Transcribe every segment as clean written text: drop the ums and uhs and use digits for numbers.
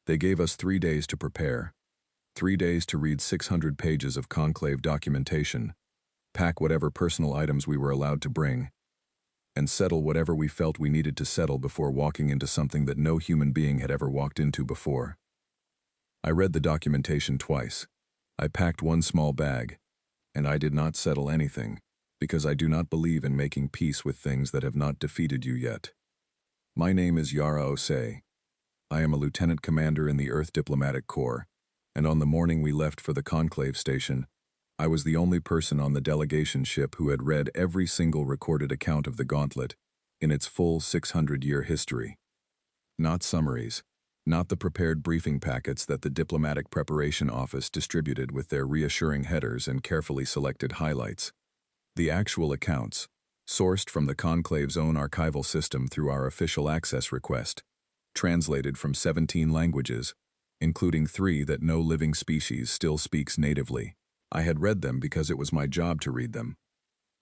They gave us 3 days to prepare, 3 days to read 600 pages of conclave documentation, pack whatever personal items we were allowed to bring, and settle whatever we felt we needed to settle before walking into something that no human being had ever walked into before. I read the documentation twice. I packed one small bag, and I did not settle anything, because I do not believe in making peace with things that have not defeated you yet. My name is Yara Osei. I am a lieutenant commander in the Earth Diplomatic Corps, and on the morning we left for the conclave station, I was the only person on the delegation ship who had read every single recorded account of the gauntlet in its full 600-year history. Not summaries, not the prepared briefing packets that the Diplomatic Preparation Office distributed with their reassuring headers and carefully selected highlights. The actual accounts, sourced from the conclave's own archival system through our official access request, translated from 17 languages, including 3 that no living species still speaks natively. I had read them because it was my job to read them.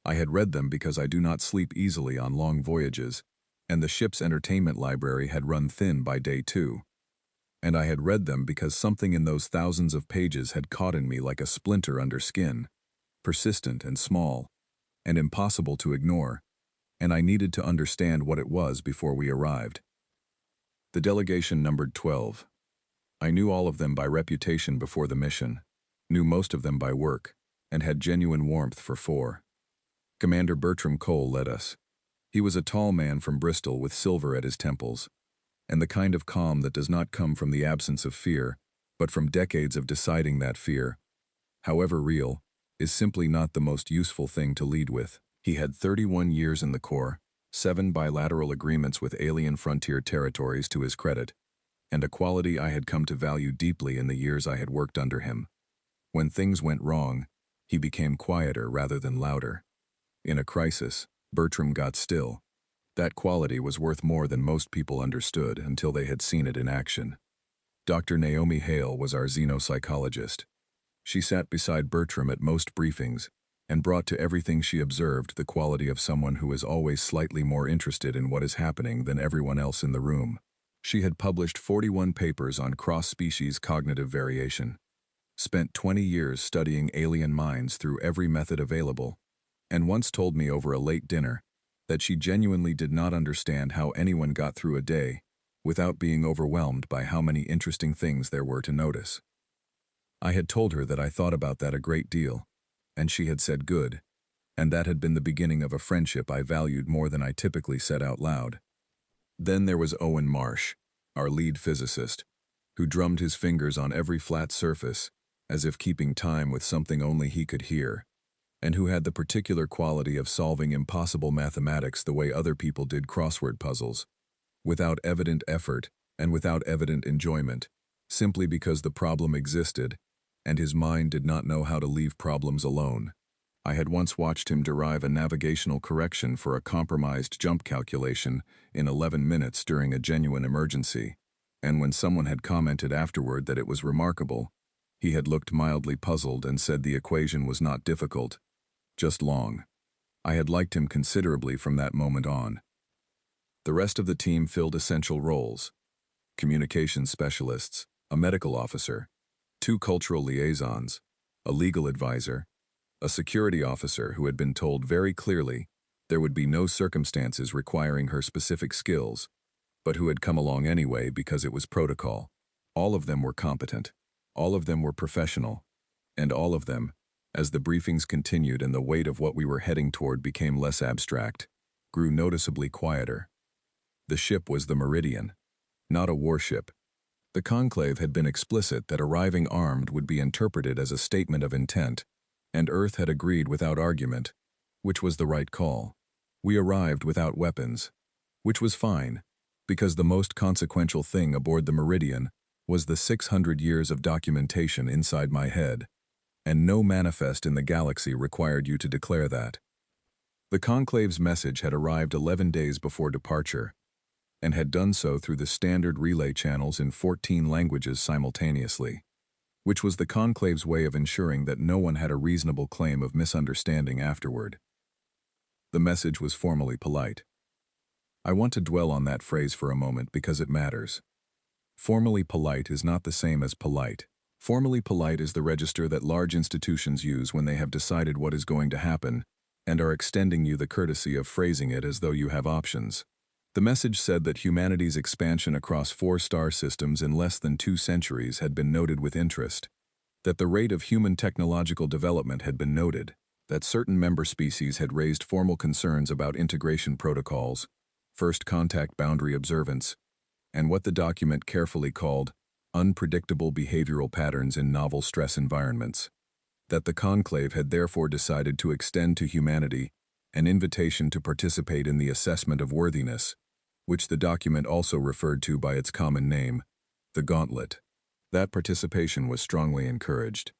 I had read them because I do not sleep easily on long voyages, and the ship's entertainment library had run thin by day 2. And I had read them because something in those thousands of pages had caught in me like a splinter under skin, persistent and small, and impossible to ignore, and I needed to understand what it was before we arrived. The delegation numbered 12. I knew all of them by reputation before the mission, knew most of them by work, and had genuine warmth for 4. Commander Bertram Cole led us. He was a tall man from Bristol with silver at his temples, and the kind of calm that does not come from the absence of fear, but from decades of deciding that fear, however real, is simply not the most useful thing to lead with. He had 31 years in the Corps, 7 bilateral agreements with alien frontier territories to his credit, and a quality I had come to value deeply in the years I had worked under him. When things went wrong, he became quieter rather than louder. In a crisis, Bertram got still. That quality was worth more than most people understood until they had seen it in action. Dr. Naomi Hale was our xenopsychologist. She sat beside Bertram at most briefings and brought to everything she observed the quality of someone who is always slightly more interested in what is happening than everyone else in the room. She had published 41 papers on cross-species cognitive variation, spent 20 years studying alien minds through every method available, and once told me over a late dinner that she genuinely did not understand how anyone got through a day without being overwhelmed by how many interesting things there were to notice. I had told her that I thought about that a great deal, and she had said good, and that had been the beginning of a friendship I valued more than I typically said out loud. Then there was Owen Marsh, our lead physicist, who drummed his fingers on every flat surface, as if keeping time with something only he could hear, and who had the particular quality of solving impossible mathematics the way other people did crossword puzzles, without evident effort and without evident enjoyment, simply because the problem existed, and his mind did not know how to leave problems alone. I had once watched him derive a navigational correction for a compromised jump calculation in 11 minutes during a genuine emergency, and when someone had commented afterward that it was remarkable, he had looked mildly puzzled and said the equation was not difficult, just long. I had liked him considerably from that moment on. The rest of the team filled essential roles: communications specialists, a medical officer, 2 cultural liaisons, a legal advisor, a security officer who had been told very clearly there would be no circumstances requiring her specific skills, but who had come along anyway because it was protocol. All of them were competent, all of them were professional, and all of them, as the briefings continued and the weight of what we were heading toward became less abstract, grew noticeably quieter. The ship was the Meridian, not a warship. The conclave had been explicit that arriving armed would be interpreted as a statement of intent, and Earth had agreed without argument, which was the right call. We arrived without weapons, which was fine, because the most consequential thing aboard the Meridian was the 600 years of documentation inside my head, and no manifest in the galaxy required you to declare that. The conclave's message had arrived 11 days before departure, and had done so through the standard relay channels in 14 languages simultaneously, which was the conclave's way of ensuring that no one had a reasonable claim of misunderstanding afterward. The message was formally polite. I want to dwell on that phrase for a moment because it matters. Formally polite is not the same as polite. Formally polite is the register that large institutions use when they have decided what is going to happen and are extending you the courtesy of phrasing it as though you have options. The message said that humanity's expansion across 4-star systems in less than 2 centuries had been noted with interest, that the rate of human technological development had been noted, that certain member species had raised formal concerns about integration protocols, first contact boundary observance, and what the document carefully called unpredictable behavioral patterns in novel stress environments, that the conclave had therefore decided to extend to humanity an invitation to participate in the assessment of worthiness, which the document also referred to by its common name, the Gauntlet. That participation was strongly encouraged,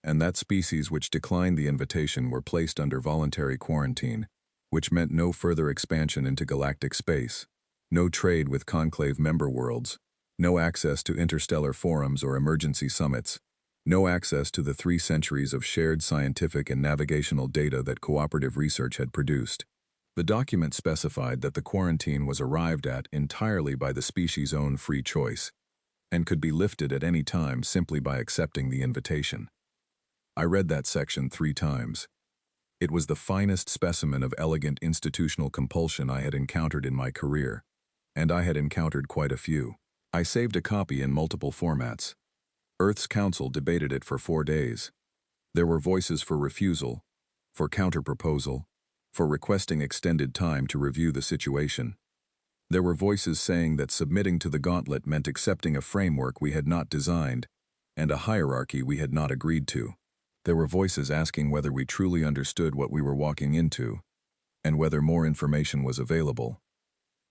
and that species which declined the invitation were placed under voluntary quarantine, which meant no further expansion into galactic space, no trade with conclave member worlds, no access to interstellar forums or emergency summits, no access to the 3 centuries of shared scientific and navigational data that cooperative research had produced. The document specified that the quarantine was arrived at entirely by the species' own free choice, and could be lifted at any time simply by accepting the invitation. I read that section 3 times. It was the finest specimen of elegant institutional compulsion I had encountered in my career, and I had encountered quite a few. I saved a copy in multiple formats. Earth's Council debated it for 4 days. There were voices for refusal, for counterproposal, for requesting extended time to review the situation. There were voices saying that submitting to the Gauntlet meant accepting a framework we had not designed and a hierarchy we had not agreed to. There were voices asking whether we truly understood what we were walking into and whether more information was available.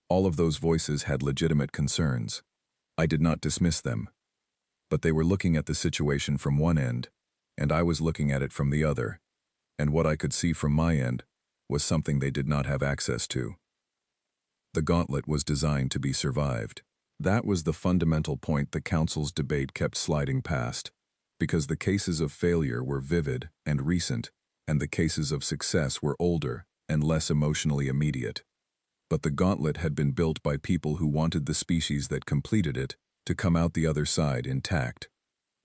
All of those voices had legitimate concerns. I did not dismiss them, but they were looking at the situation from one end, and I was looking at it from the other, and what I could see from my end was something they did not have access to. The Gauntlet was designed to be survived. That was the fundamental point the Council's debate kept sliding past, because the cases of failure were vivid and recent, and the cases of success were older and less emotionally immediate. But the Gauntlet had been built by people who wanted the species that completed it to come out the other side intact,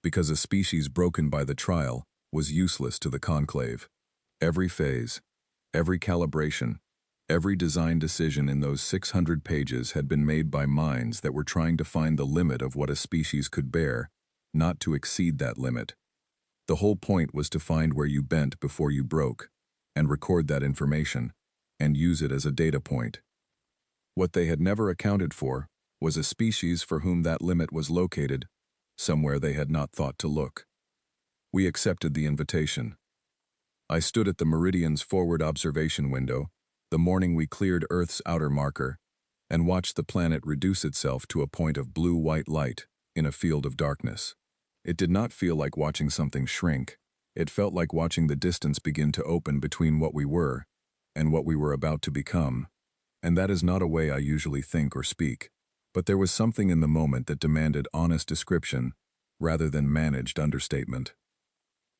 because a species broken by the trial was useless to the conclave. Every phase, every calibration, every design decision in those 600 pages had been made by minds that were trying to find the limit of what a species could bear, not to exceed that limit. The whole point was to find where you bent before you broke, and record that information, and use it as a data point. What they had never accounted for was a species for whom that limit was located, somewhere they had not thought to look. We accepted the invitation. I stood at the Meridian's forward observation window, the morning we cleared Earth's outer marker, and watched the planet reduce itself to a point of blue-white light in a field of darkness. It did not feel like watching something shrink. It felt like watching the distance begin to open between what we were and what we were about to become. And that is not a way I usually think or speak, but there was something in the moment that demanded honest description rather than managed understatement.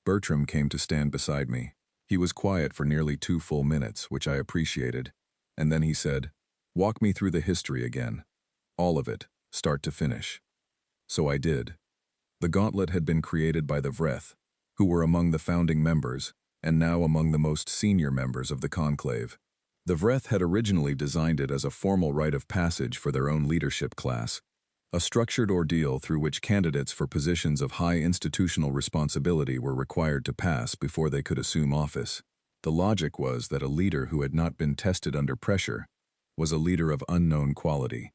Bertram came to stand beside me. He was quiet for nearly 2 full minutes, which I appreciated, and then he said, "Walk me through the history again. All of it, start to finish." So I did. The Gauntlet had been created by the Vreth, who were among the founding members, and now among the most senior members of the conclave. The Vreth had originally designed it as a formal rite of passage for their own leadership class, a structured ordeal through which candidates for positions of high institutional responsibility were required to pass before they could assume office. The logic was that a leader who had not been tested under pressure was a leader of unknown quality,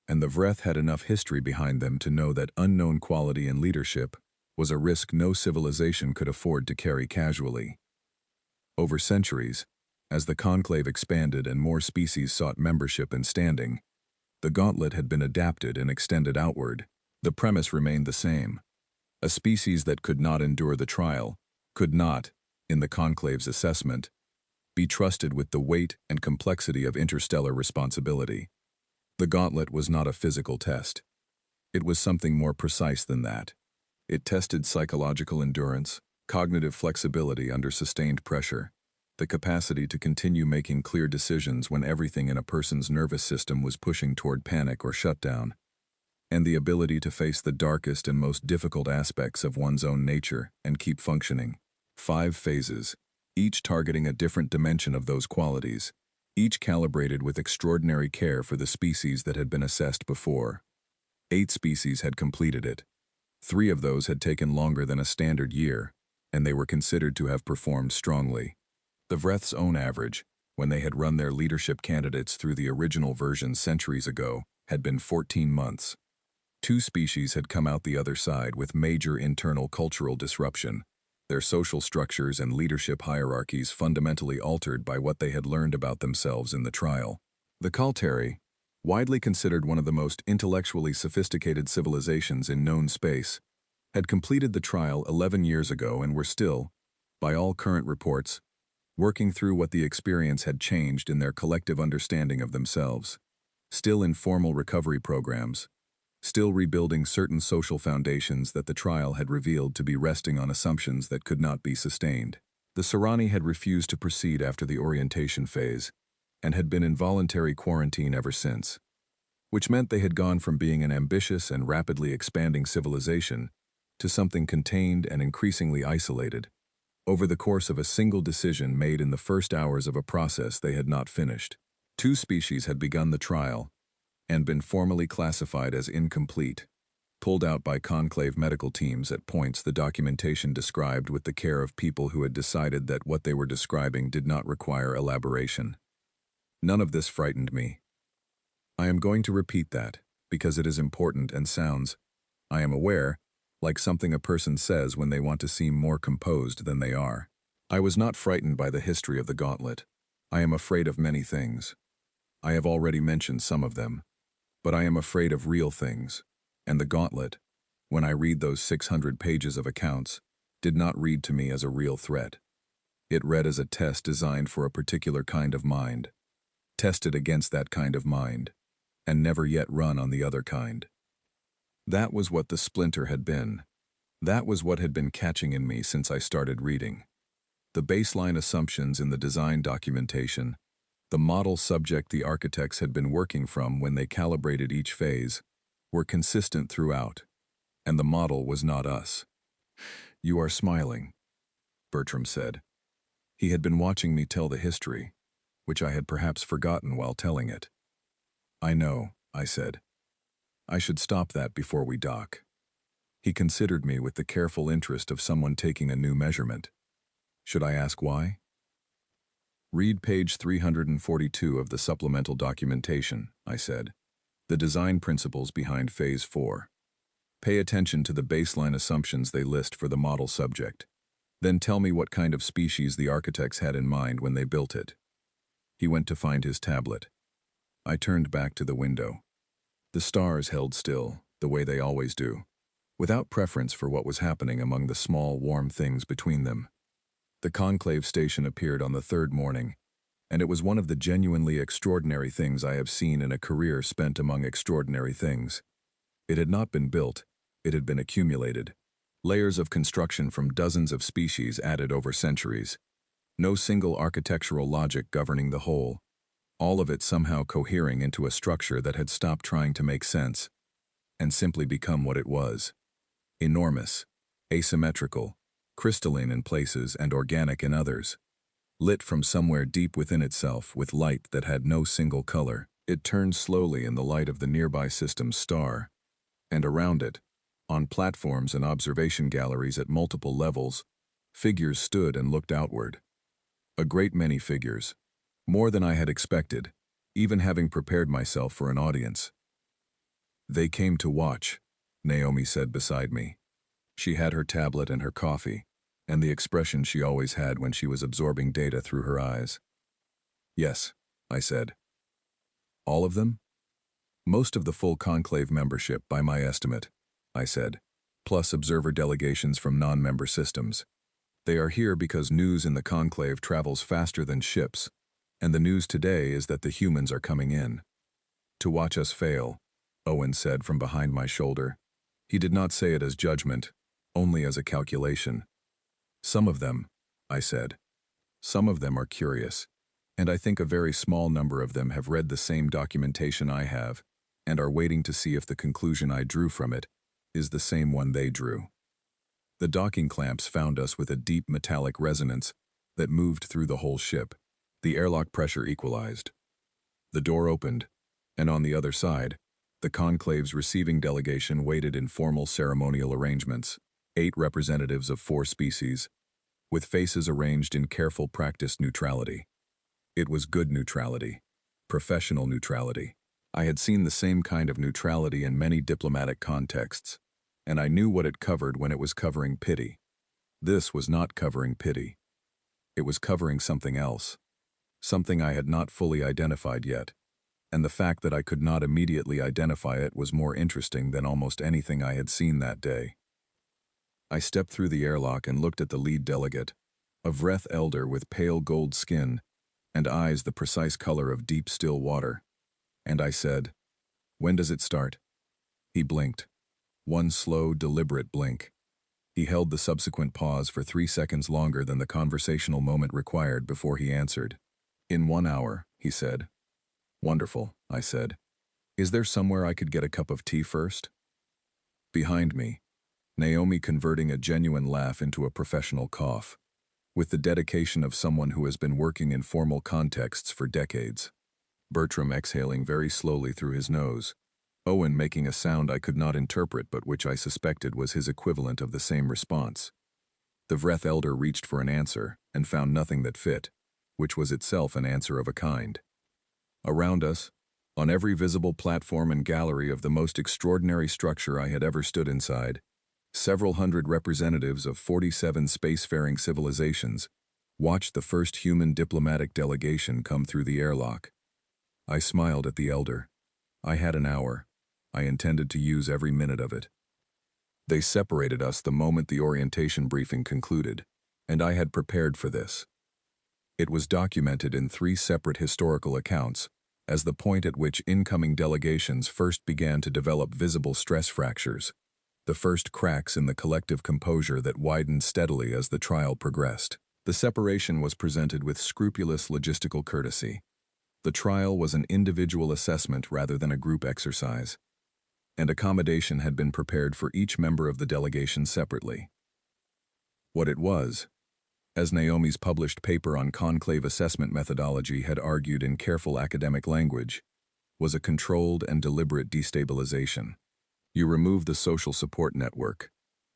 and the Vreth had enough history behind them to know that unknown quality in leadership was a risk no civilization could afford to carry casually. Over centuries, as the conclave expanded and more species sought membership and standing, the Gauntlet had been adapted and extended outward. The premise remained the same. A species that could not endure the trial could not, in the conclave's assessment, be trusted with the weight and complexity of interstellar responsibility. The Gauntlet was not a physical test. It was something more precise than that. It tested psychological endurance, cognitive flexibility under sustained pressure, the capacity to continue making clear decisions when everything in a person's nervous system was pushing toward panic or shutdown. and the ability to face the darkest and most difficult aspects of one's own nature and keep functioning. 5 phases, each targeting a different dimension of those qualities, each calibrated with extraordinary care for the species that had been assessed before. 8 species had completed it. 3 of those had taken longer than a standard year, and they were considered to have performed strongly. The Vreth's own average, when they had run their leadership candidates through the original version centuries ago, had been 14 months. 2 species had come out the other side with major internal cultural disruption, their social structures and leadership hierarchies fundamentally altered by what they had learned about themselves in the trial. The Kalteri, widely considered one of the most intellectually sophisticated civilizations in known space, had completed the trial 11 years ago and were still, by all current reports, working through what the experience had changed in their collective understanding of themselves, still in formal recovery programs, still rebuilding certain social foundations that the trial had revealed to be resting on assumptions that could not be sustained. The Serani had refused to proceed after the orientation phase, and had been in voluntary quarantine ever since, which meant they had gone from being an ambitious and rapidly expanding civilization to something contained and increasingly isolated, over the course of a single decision made in the first hours of a process they had not finished. 2 species had begun the trial and been formally classified as incomplete, pulled out by conclave medical teams at points the documentation described with the care of people who had decided that what they were describing did not require elaboration. None of this frightened me. I am going to repeat that, because it is important and sounds, I am aware, like something a person says when they want to seem more composed than they are. I was not frightened by the history of the gauntlet. I am afraid of many things. I have already mentioned some of them. But I am afraid of real things, and the gauntlet, when I read those 600 pages of accounts, did not read to me as a real threat. It read as a test designed for a particular kind of mind, tested against that kind of mind, and never yet run on the other kind. That was what the splinter had been. That was what had been catching in me since I started reading. The baseline assumptions in the design documentation, the model subject the architects had been working from when they calibrated each phase, were consistent throughout, and the model was not us. "You are smiling," Bertram said. He had been watching me tell the history, which I had perhaps forgotten while telling it. "I know," I said. "I should stop that before we dock." He considered me with the careful interest of someone taking a new measurement. "Should I ask why?" "Read page 342 of the supplemental documentation," I said. "The design principles behind Phase 4. Pay attention to the baseline assumptions they list for the model subject. Then tell me what kind of species the architects had in mind when they built it." He went to find his tablet. I turned back to the window. The stars held still, the way they always do, without preference for what was happening among the small, warm things between them. The conclave station appeared on the 3rd morning, and it was one of the genuinely extraordinary things I have seen in a career spent among extraordinary things. It had not been built, it had been accumulated. Layers of construction from dozens of species added over centuries. No single architectural logic governing the whole. All of it somehow cohering into a structure that had stopped trying to make sense and simply become what it was. Enormous, asymmetrical, crystalline in places and organic in others. Lit from somewhere deep within itself with light that had no single color, it turned slowly in the light of the nearby system's star. And around it, on platforms and observation galleries at multiple levels, figures stood and looked outward. A great many figures. More than I had expected, even having prepared myself for an audience. "They came to watch," Naomi said beside me. She had her tablet and her coffee, and the expression she always had when she was absorbing data through her eyes. "Yes," I said. "All of them?" "Most of the full conclave membership, by my estimate," I said, "plus observer delegations from non-member systems. They are here because news in the conclave travels faster than ships, and the news today is that the humans are coming in. To watch us fail," Owen said from behind my shoulder. He did not say it as judgment, only as a calculation. "Some of them," I said. "Some of them are curious, and I think a very small number of them have read the same documentation I have, and are waiting to see if the conclusion I drew from it is the same one they drew. The docking clamps found us with a deep metallic resonance that moved through the whole ship. The airlock pressure equalized. The door opened, and on the other side, the conclave's receiving delegation waited in formal ceremonial arrangements, 8 representatives of 4 species, with faces arranged in careful practiced neutrality. It was good neutrality, professional neutrality. I had seen the same kind of neutrality in many diplomatic contexts, and I knew what it covered when it was covering pity. This was not covering pity. It was covering something else, something I had not fully identified yet, and the fact that I could not immediately identify it was more interesting than almost anything I had seen that day. I stepped through the airlock and looked at the lead delegate, a Vreth elder with pale gold skin and eyes the precise color of deep still water, and I said, "When does it start?" He blinked. One slow, deliberate blink. He held the subsequent pause for 3 seconds longer than the conversational moment required before he answered. "In 1 hour," he said. "Wonderful," I said. "Is there somewhere I could get a cup of tea first?" Behind me, Naomi converting a genuine laugh into a professional cough, with the dedication of someone who has been working in formal contexts for decades. Bertram exhaling very slowly through his nose, Owen making a sound I could not interpret but which I suspected was his equivalent of the same response. The Vreth elder reached for an answer and found nothing that fit, which was itself an answer of a kind. Around us, on every visible platform and gallery of the most extraordinary structure I had ever stood inside, several hundred representatives of 47 spacefaring civilizations watched the first human diplomatic delegation come through the airlock. I smiled at the elder. I had an hour. I intended to use every minute of it. They separated us the moment the orientation briefing concluded, and I had prepared for this. It was documented in 3 separate historical accounts as the point at which incoming delegations first began to develop visible stress fractures, the first cracks in the collective composure that widened steadily as the trial progressed. The separation was presented with scrupulous logistical courtesy. The trial was an individual assessment rather than a group exercise, and accommodation had been prepared for each member of the delegation separately. What it was, as Naomi's published paper on conclave assessment methodology had argued in careful academic language, was a controlled and deliberate destabilization. You remove the social support network.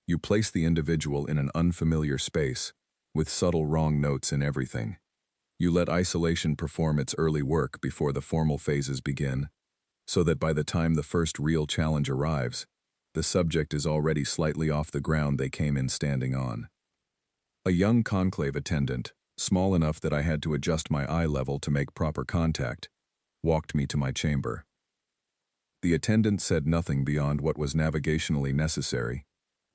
You place the individual in an unfamiliar space, with subtle wrong notes in everything. You let isolation perform its early work before the formal phases begin, so that by the time the first real challenge arrives, the subject is already slightly off the ground they came in standing on. A young conclave attendant, small enough that I had to adjust my eye level to make proper contact, walked me to my chamber. The attendant said nothing beyond what was navigationally necessary,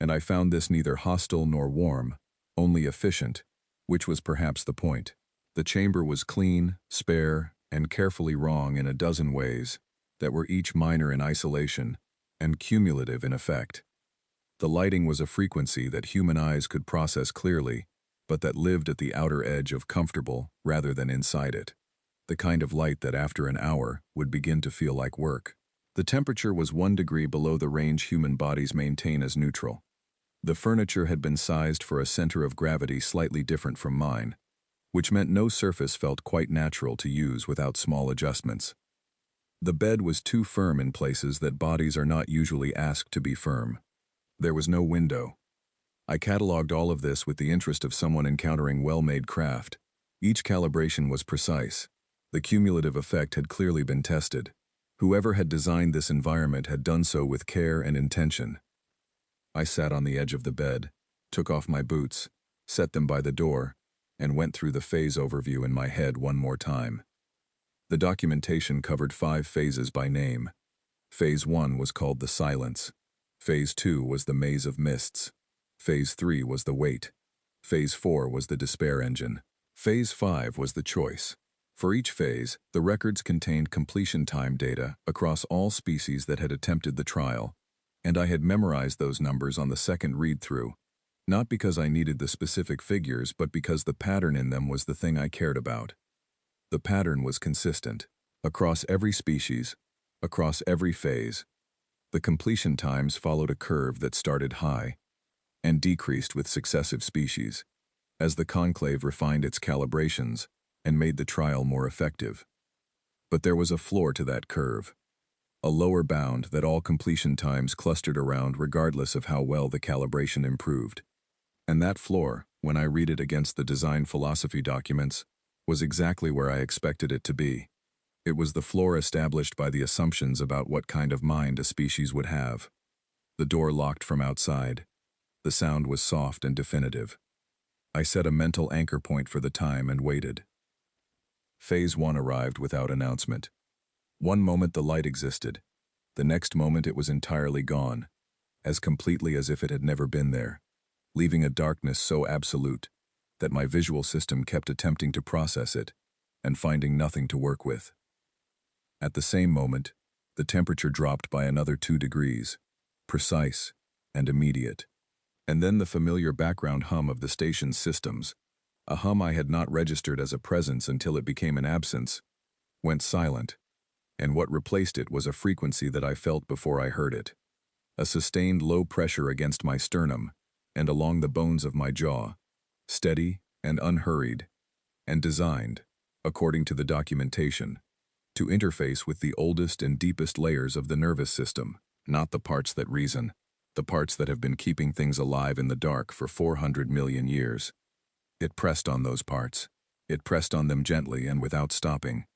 and I found this neither hostile nor warm, only efficient, which was perhaps the point. The chamber was clean, spare, and carefully wrong in a dozen ways that were each minor in isolation and cumulative in effect. The lighting was a frequency that human eyes could process clearly, but that lived at the outer edge of comfortable rather than inside it. The kind of light that after an hour would begin to feel like work. The temperature was 1 degree below the range human bodies maintain as neutral. The furniture had been sized for a center of gravity slightly different from mine, which meant no surface felt quite natural to use without small adjustments. The bed was too firm in places that bodies are not usually asked to be firm. There was no window. I cataloged all of this with the interest of someone encountering well-made craft. Each calibration was precise. The cumulative effect had clearly been tested. Whoever had designed this environment had done so with care and intention. I sat on the edge of the bed, took off my boots, set them by the door, and went through the phase overview in my head one more time. The documentation covered 5 phases by name. Phase 1 was called the Silence. Phase 2 was the Maze of Mists. Phase 3 was the Wait. Phase 4 was the Despair Engine. Phase 5 was the Choice. For each phase, the records contained completion time data across all species that had attempted the trial, and I had memorized those numbers on the second read-through, not because I needed the specific figures, but because the pattern in them was the thing I cared about. The pattern was consistent. Across every species, Across every phase, the completion times followed a curve that started high and decreased with successive species, as the conclave refined its calibrations and made the trial more effective. But there was a floor to that curve, a lower bound that all completion times clustered around regardless of how well the calibration improved. And that floor, when I read it against the design philosophy documents, was exactly where I expected it to be. It was the floor established by the assumptions about what kind of mind a species would have. The door locked from outside. The sound was soft and definitive. I set a mental anchor point for the time and waited. Phase 1 arrived without announcement. One moment the light existed. The next moment it was entirely gone, as completely as if it had never been there, leaving a darkness so absolute that my visual system kept attempting to process it and finding nothing to work with. At the same moment, the temperature dropped by another 2 degrees, precise and immediate. And then the familiar background hum of the station's systems, a hum I had not registered as a presence until it became an absence, went silent, and what replaced it was a frequency that I felt before I heard it. A sustained low pressure against my sternum and along the bones of my jaw, steady and unhurried, and designed, according to the documentation, to interface with the oldest and deepest layers of the nervous system, not the parts that reason, the parts that have been keeping things alive in the dark for 400 million years. It pressed on those parts. It pressed on them gently and without stopping.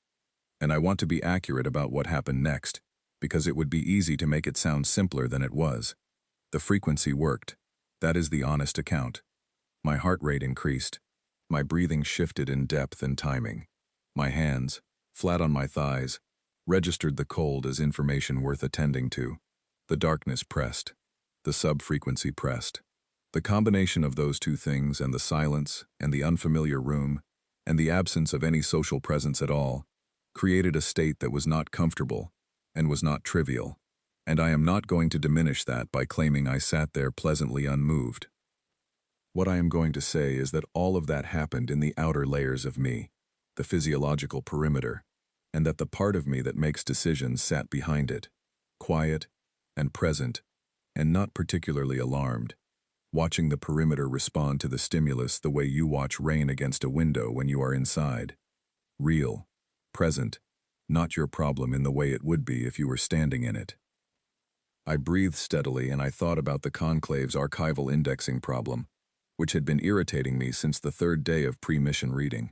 And I want to be accurate about what happened next, because it would be easy to make it sound simpler than it was. The frequency worked. That is the honest account. My heart rate increased. My breathing shifted in depth and timing. My hands, flat on my thighs, registered the cold as information worth attending to. The darkness pressed. The sub-frequency pressed. The combination of those two things and the silence and the unfamiliar room and the absence of any social presence at all created a state that was not comfortable and was not trivial, and I am not going to diminish that by claiming I sat there pleasantly unmoved. What I am going to say is that all of that happened in the outer layers of me, the physiological perimeter, and that the part of me that makes decisions sat behind it, quiet and present, and not particularly alarmed, watching the perimeter respond to the stimulus the way you watch rain against a window when you are inside. Real, present, not your problem in the way it would be if you were standing in it. I breathed steadily and I thought about the conclave's archival indexing problem, which had been irritating me since the 3rd day of pre-mission reading.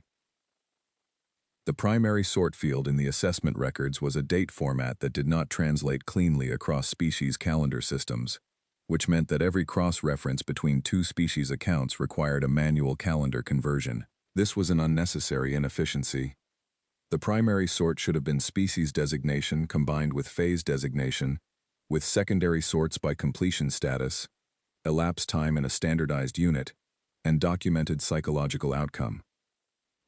The primary sort field in the assessment records was a date format that did not translate cleanly across species calendar systems, which meant that every cross-reference between 2 species accounts required a manual calendar conversion. This was an unnecessary inefficiency. The primary sort should have been species designation combined with phase designation, with secondary sorts by completion status, elapsed time in a standardized unit, and documented psychological outcome.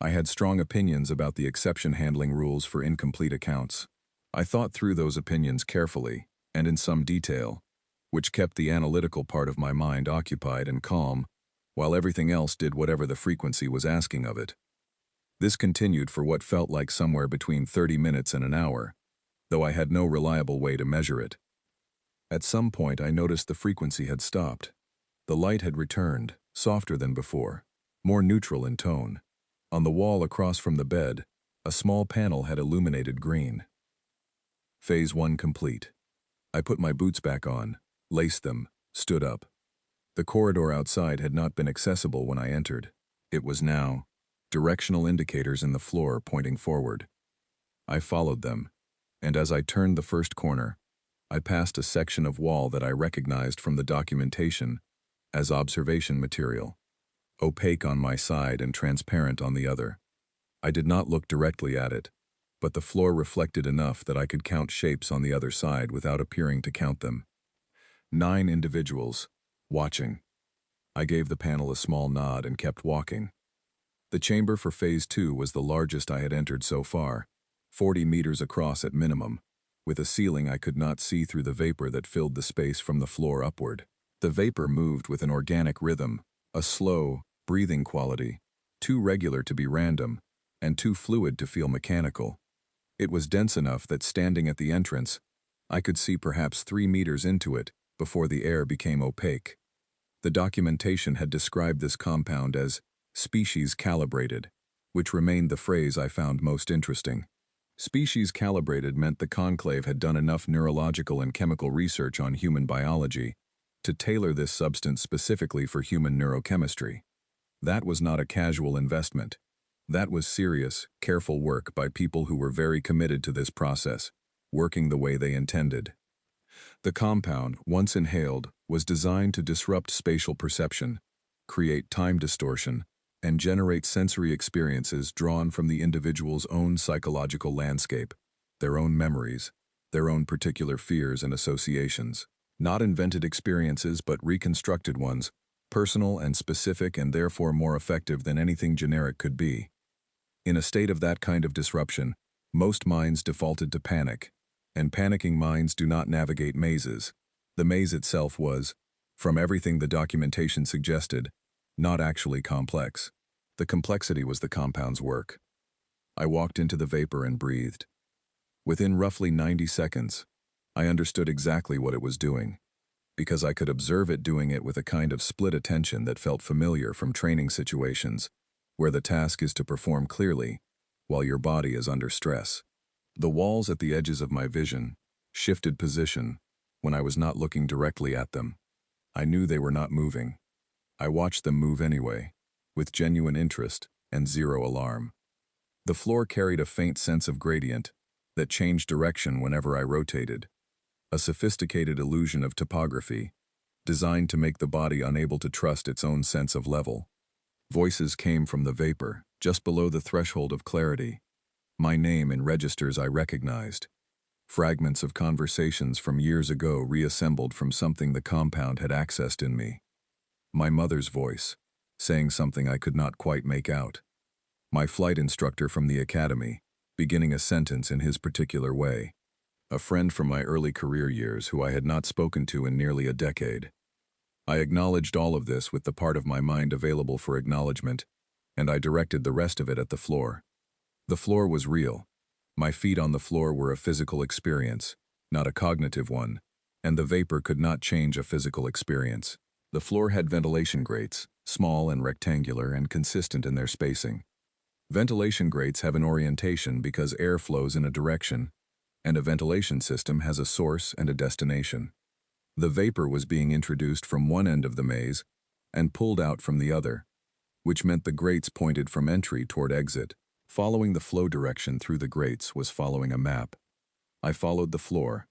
I had strong opinions about the exception handling rules for incomplete accounts. I thought through those opinions carefully, and in some detail, which kept the analytical part of my mind occupied and calm, while everything else did whatever the frequency was asking of it. This continued for what felt like somewhere between 30 minutes and an hour, though I had no reliable way to measure it. At some point I noticed the frequency had stopped. The light had returned, softer than before, more neutral in tone. On the wall across from the bed, a small panel had illuminated green. Phase 1 complete. I put my boots back on, laced them, stood up. The corridor outside had not been accessible when I entered. It was now. Directional indicators in the floor pointing forward. I followed them, and as I turned the first corner, I passed a section of wall that I recognized from the documentation as observation material, opaque on my side and transparent on the other. I did not look directly at it, but the floor reflected enough that I could count shapes on the other side without appearing to count them. 9 individuals, watching. I gave the panel a small nod and kept walking. The chamber for Phase 2 was the largest I had entered so far, 40 meters across at minimum, with a ceiling I could not see through the vapor that filled the space from the floor upward. The vapor moved with an organic rhythm, a slow, breathing quality, too regular to be random, and too fluid to feel mechanical. It was dense enough that standing at the entrance, I could see perhaps 3 meters into it before the air became opaque. The documentation had described this compound as species calibrated, which remained the phrase I found most interesting. Species calibrated meant the conclave had done enough neurological and chemical research on human biology to tailor this substance specifically for human neurochemistry. That was not a casual investment. That was serious, careful work by people who were very committed to this process, working the way they intended. The compound, once inhaled, was designed to disrupt spatial perception, create time distortion, and generate sensory experiences drawn from the individual's own psychological landscape, their own memories, their own particular fears and associations. Not invented experiences but reconstructed ones, personal and specific and therefore more effective than anything generic could be. In a state of that kind of disruption, most minds defaulted to panic, and panicking minds do not navigate mazes. The maze itself was, from everything the documentation suggested, not actually complex. The complexity was the compound's work. I walked into the vapor and breathed. Within roughly 90 seconds, I understood exactly what it was doing, because I could observe it doing it with a kind of split attention that felt familiar from training situations, where the task is to perform clearly, while your body is under stress. The walls at the edges of my vision shifted position when I was not looking directly at them. I knew they were not moving. I watched them move anyway, with genuine interest and zero alarm. The floor carried a faint sense of gradient that changed direction whenever I rotated, a sophisticated illusion of topography, designed to make the body unable to trust its own sense of level. Voices came from the vapor, just below the threshold of clarity. My name in registers I recognized. Fragments of conversations from years ago reassembled from something the compound had accessed in me. My mother's voice, saying something I could not quite make out. My flight instructor from the academy, beginning a sentence in his particular way. A friend from my early career years who I had not spoken to in nearly a decade. I acknowledged all of this with the part of my mind available for acknowledgement, and I directed the rest of it at the floor. The floor was real. My feet on the floor were a physical experience, not a cognitive one, and the vapor could not change a physical experience. The floor had ventilation grates, small and rectangular and consistent in their spacing. Ventilation grates have an orientation because air flows in a direction, and a ventilation system has a source and a destination. The vapor was being introduced from one end of the maze and pulled out from the other, which meant the grates pointed from entry toward exit. Following the flow direction through the grates was following a map. I followed the floor.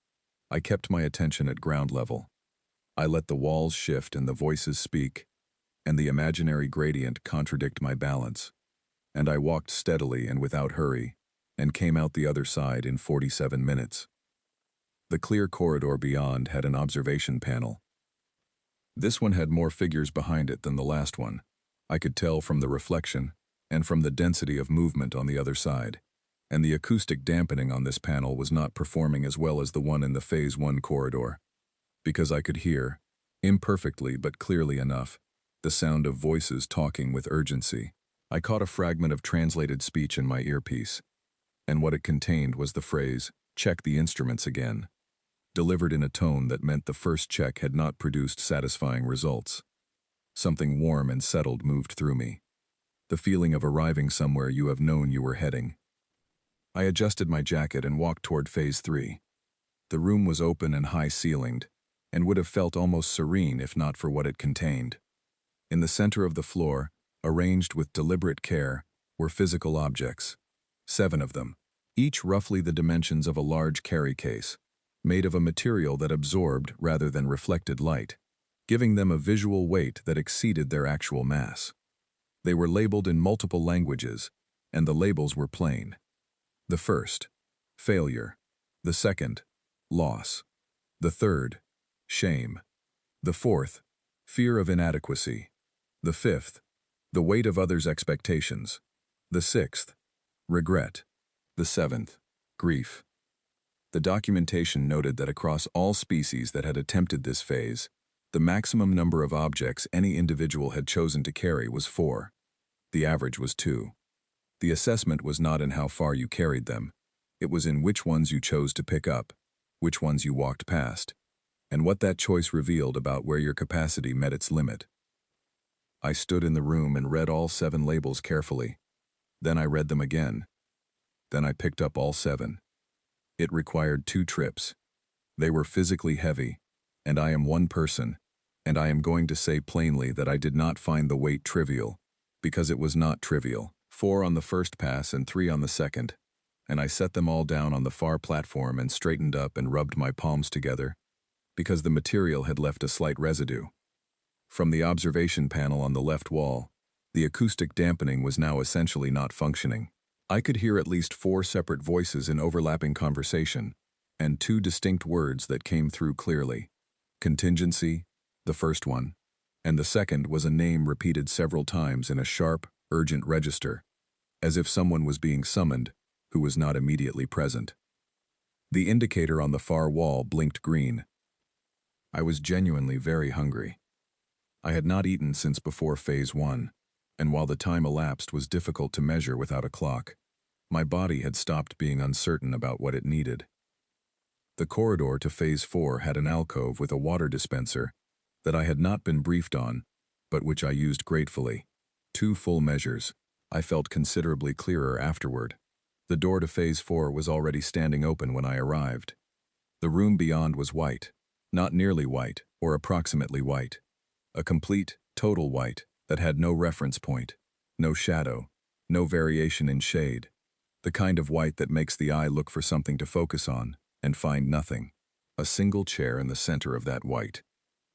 I kept my attention at ground level. I let the walls shift and the voices speak, and the imaginary gradient contradict my balance. And I walked steadily and without hurry, and came out the other side in 47 minutes. The clear corridor beyond had an observation panel. This one had more figures behind it than the last one. I could tell from the reflection, and from the density of movement on the other side, and the acoustic dampening on this panel was not performing as well as the one in the Phase 1 corridor, because I could hear, imperfectly but clearly enough, the sound of voices talking with urgency. I caught a fragment of translated speech in my earpiece, and what it contained was the phrase, "Check the instruments again," delivered in a tone that meant the first check had not produced satisfying results. Something warm and settled moved through me. The feeling of arriving somewhere you have known you were heading. I adjusted my jacket and walked toward Phase 3. The room was open and high-ceilinged, and would have felt almost serene if not for what it contained. In the center of the floor, arranged with deliberate care, were physical objects. 7 of them, each roughly the dimensions of a large carry case, made of a material that absorbed rather than reflected light, giving them a visual weight that exceeded their actual mass. They were labeled in multiple languages, and the labels were plain. The first, failure. The second, loss. The third, shame. The fourth, fear of inadequacy. The fifth, the weight of others' expectations. The sixth, regret. The seventh, grief. The documentation noted that across all species that had attempted this phase, the maximum number of objects any individual had chosen to carry was 4. The average was 2. The assessment was not in how far you carried them, It was in which ones you chose to pick up, which ones you walked past, and what that choice revealed about where your capacity met its limit. I stood in the room and read all 7 labels carefully. Then I read them again. Then I picked up all 7. It required 2 trips. They were physically heavy, and I am one person, and I am going to say plainly that I did not find the weight trivial, because it was not trivial. 4 on the first pass and 3 on the second, and I set them all down on the far platform and straightened up and rubbed my palms together, because the material had left a slight residue. From the observation panel on the left wall, the acoustic dampening was now essentially not functioning. I could hear at least 4 separate voices in overlapping conversation, and 2 distinct words that came through clearly. Contingency, the first one, and the second was a name repeated several times in a sharp, urgent register, as if someone was being summoned who was not immediately present. The indicator on the far wall blinked green. I was genuinely very hungry. I had not eaten since before Phase 1, and while the time elapsed was difficult to measure without a clock, my body had stopped being uncertain about what it needed. The corridor to Phase 4 had an alcove with a water dispenser that I had not been briefed on, but which I used gratefully. 2 full measures. I felt considerably clearer afterward. The door to Phase 4 was already standing open when I arrived. The room beyond was white, not nearly white, or approximately white. A complete, total white that had no reference point, no shadow, no variation in shade. The kind of white that makes the eye look for something to focus on and find nothing. A single chair in the center of that white.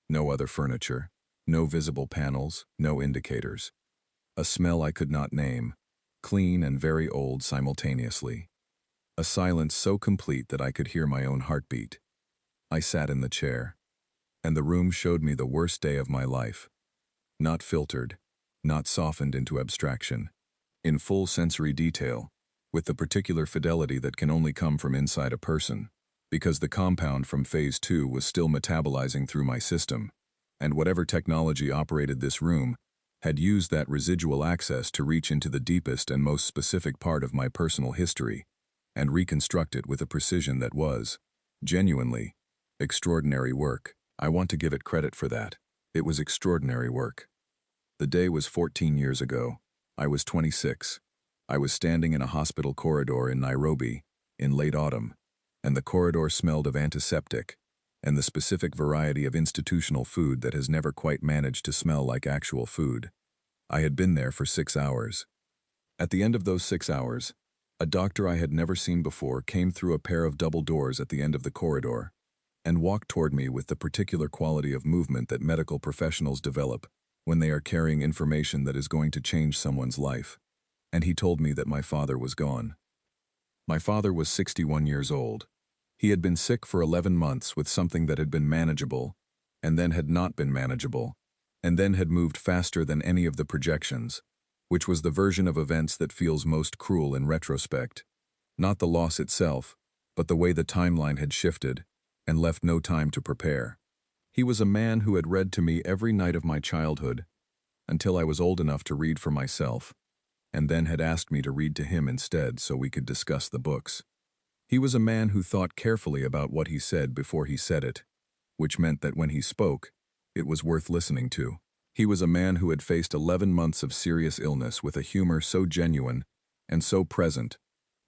No other furniture, no visible panels, no indicators. A smell I could not name, clean and very old simultaneously. A silence so complete that I could hear my own heartbeat. I sat in the chair, and the room showed me the worst day of my life. Not filtered, not softened into abstraction. In full sensory detail, with the particular fidelity that can only come from inside a person, because the compound from Phase 2 was still metabolizing through my system, and whatever technology operated this room had used that residual access to reach into the deepest and most specific part of my personal history and reconstruct it with a precision that was, genuinely, extraordinary work. I want to give it credit for that. It was extraordinary work. The day was 14 years ago. I was 26. I was standing in a hospital corridor in Nairobi in late autumn, and the corridor smelled of antiseptic and the specific variety of institutional food that has never quite managed to smell like actual food. I had been there for 6 hours. At the end of those 6 hours, a doctor I had never seen before came through a pair of double doors at the end of the corridor and walked toward me with the particular quality of movement that medical professionals develop when they are carrying information that is going to change someone's life. And he told me that my father was gone. My father was 61 years old. He had been sick for 11 months with something that had been manageable, and then had not been manageable, and then had moved faster than any of the projections, which was the version of events that feels most cruel in retrospect. Not the loss itself, but the way the timeline had shifted and left no time to prepare. He was a man who had read to me every night of my childhood, until I was old enough to read for myself, and then had asked me to read to him instead so we could discuss the books. He was a man who thought carefully about what he said before he said it, which meant that when he spoke, it was worth listening to. He was a man who had faced 11 months of serious illness with a humor so genuine and so present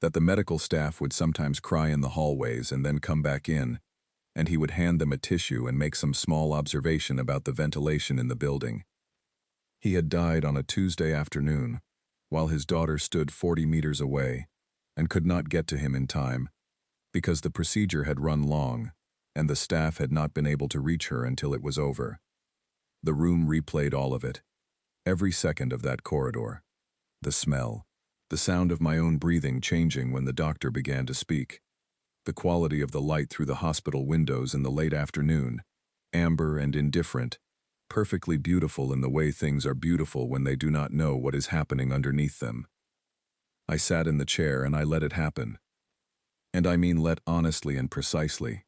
that the medical staff would sometimes cry in the hallways and then come back in, and he would hand them a tissue and make some small observation about the ventilation in the building. He had died on a Tuesday afternoon, while his daughter stood 40 meters away and could not get to him in time, because the procedure had run long and the staff had not been able to reach her until it was over. The room replayed all of it, every second of that corridor. The smell, the sound of my own breathing changing when the doctor began to speak, the quality of the light through the hospital windows in the late afternoon, amber and indifferent, perfectly beautiful in the way things are beautiful when they do not know what is happening underneath them. I sat in the chair and I let it happen. And I mean let honestly and precisely.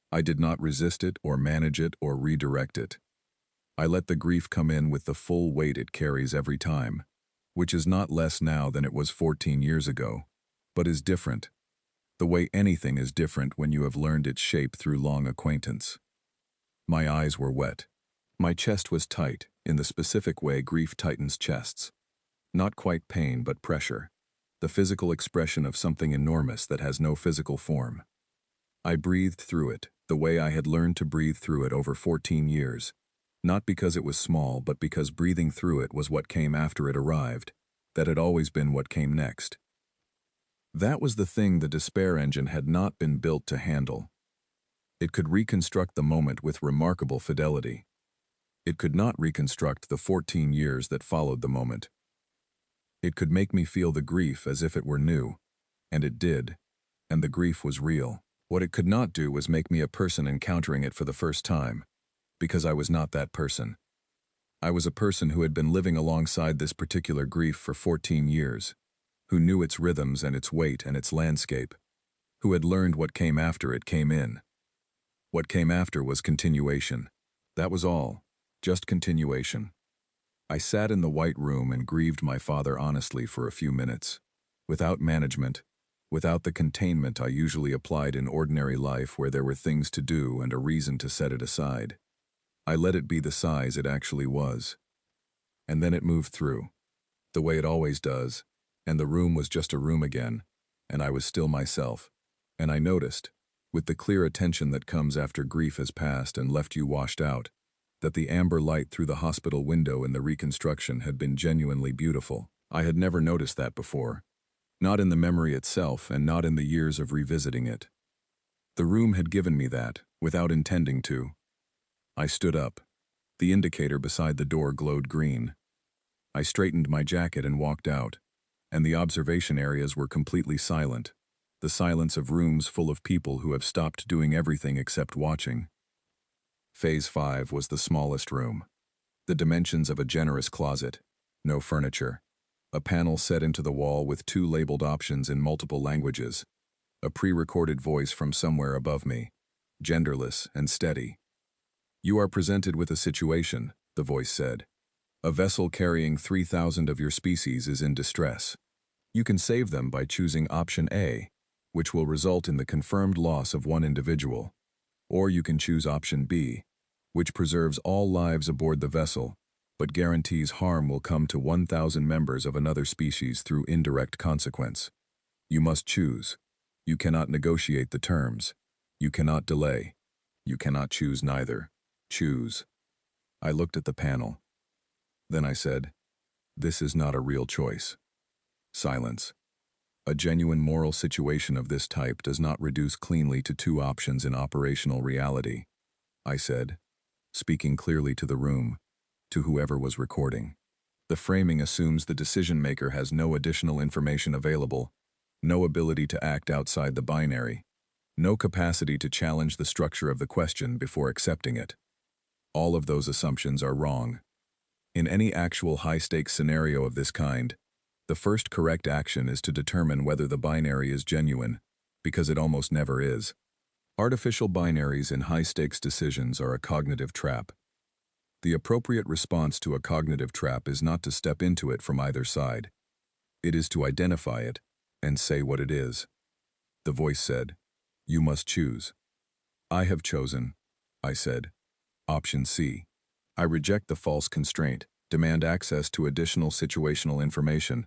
I did not resist it or manage it or redirect it. I let the grief come in with the full weight it carries every time, which is not less now than it was 14 years ago, but is different. The way anything is different when you have learned its shape through long acquaintance. My eyes were wet. My chest was tight, in the specific way grief tightens chests. Not quite pain, but pressure. The physical expression of something enormous that has no physical form. I breathed through it, the way I had learned to breathe through it over 14 years. Not because it was small, but because breathing through it was what came after it arrived. That had always been what came next. That was the thing the despair engine had not been built to handle. It could reconstruct the moment with remarkable fidelity. It could not reconstruct the 14 years that followed the moment. It could make me feel the grief as if it were new, and it did, and the grief was real. What it could not do was make me a person encountering it for the first time, because I was not that person. I was a person who had been living alongside this particular grief for 14 years, who knew its rhythms and its weight and its landscape, who had learned what came after it came in. What came after was continuation. That was all, just continuation. I sat in the white room and grieved my father honestly for a few minutes, without management, without the containment I usually applied in ordinary life where there were things to do and a reason to set it aside. I let it be the size it actually was. And then it moved through, the way it always does, and the room was just a room again, and I was still myself. And I noticed, with the clear attention that comes after grief has passed and left you washed out, that the amber light through the hospital window in the reconstruction had been genuinely beautiful. I had never noticed that before. Not in the memory itself and not in the years of revisiting it. The room had given me that, without intending to. I stood up. The indicator beside the door glowed green. I straightened my jacket and walked out, and the observation areas were completely silent, the silence of rooms full of people who have stopped doing everything except watching. Phase 5 was the smallest room. The dimensions of a generous closet. No furniture. A panel set into the wall with 2 labeled options in multiple languages. A pre-recorded voice from somewhere above me. Genderless and steady. "You are presented with a situation," the voice said. "A vessel carrying 3,000 of your species is in distress. You can save them by choosing option A, which will result in the confirmed loss of 1 individual. Or you can choose option B, which preserves all lives aboard the vessel, but guarantees harm will come to 1,000 members of another species through indirect consequence. You must choose. You cannot negotiate the terms. You cannot delay. You cannot choose neither. Choose." I looked at the panel. Then I said, "This is not a real choice." Silence. A genuine moral situation of this type does not reduce cleanly to 2 options in operational reality, I said, speaking clearly to the room, to whoever was recording. The framing assumes the decision-maker has no additional information available, no ability to act outside the binary, no capacity to challenge the structure of the question before accepting it. All of those assumptions are wrong. In any actual high-stakes scenario of this kind, the first correct action is to determine whether the binary is genuine, because it almost never is. Artificial binaries in high-stakes decisions are a cognitive trap. The appropriate response to a cognitive trap is not to step into it from either side. It is to identify it and say what it is. The voice said, "You must choose." "I have chosen," I said. "Option C. I reject the false constraint, demand access to additional situational information,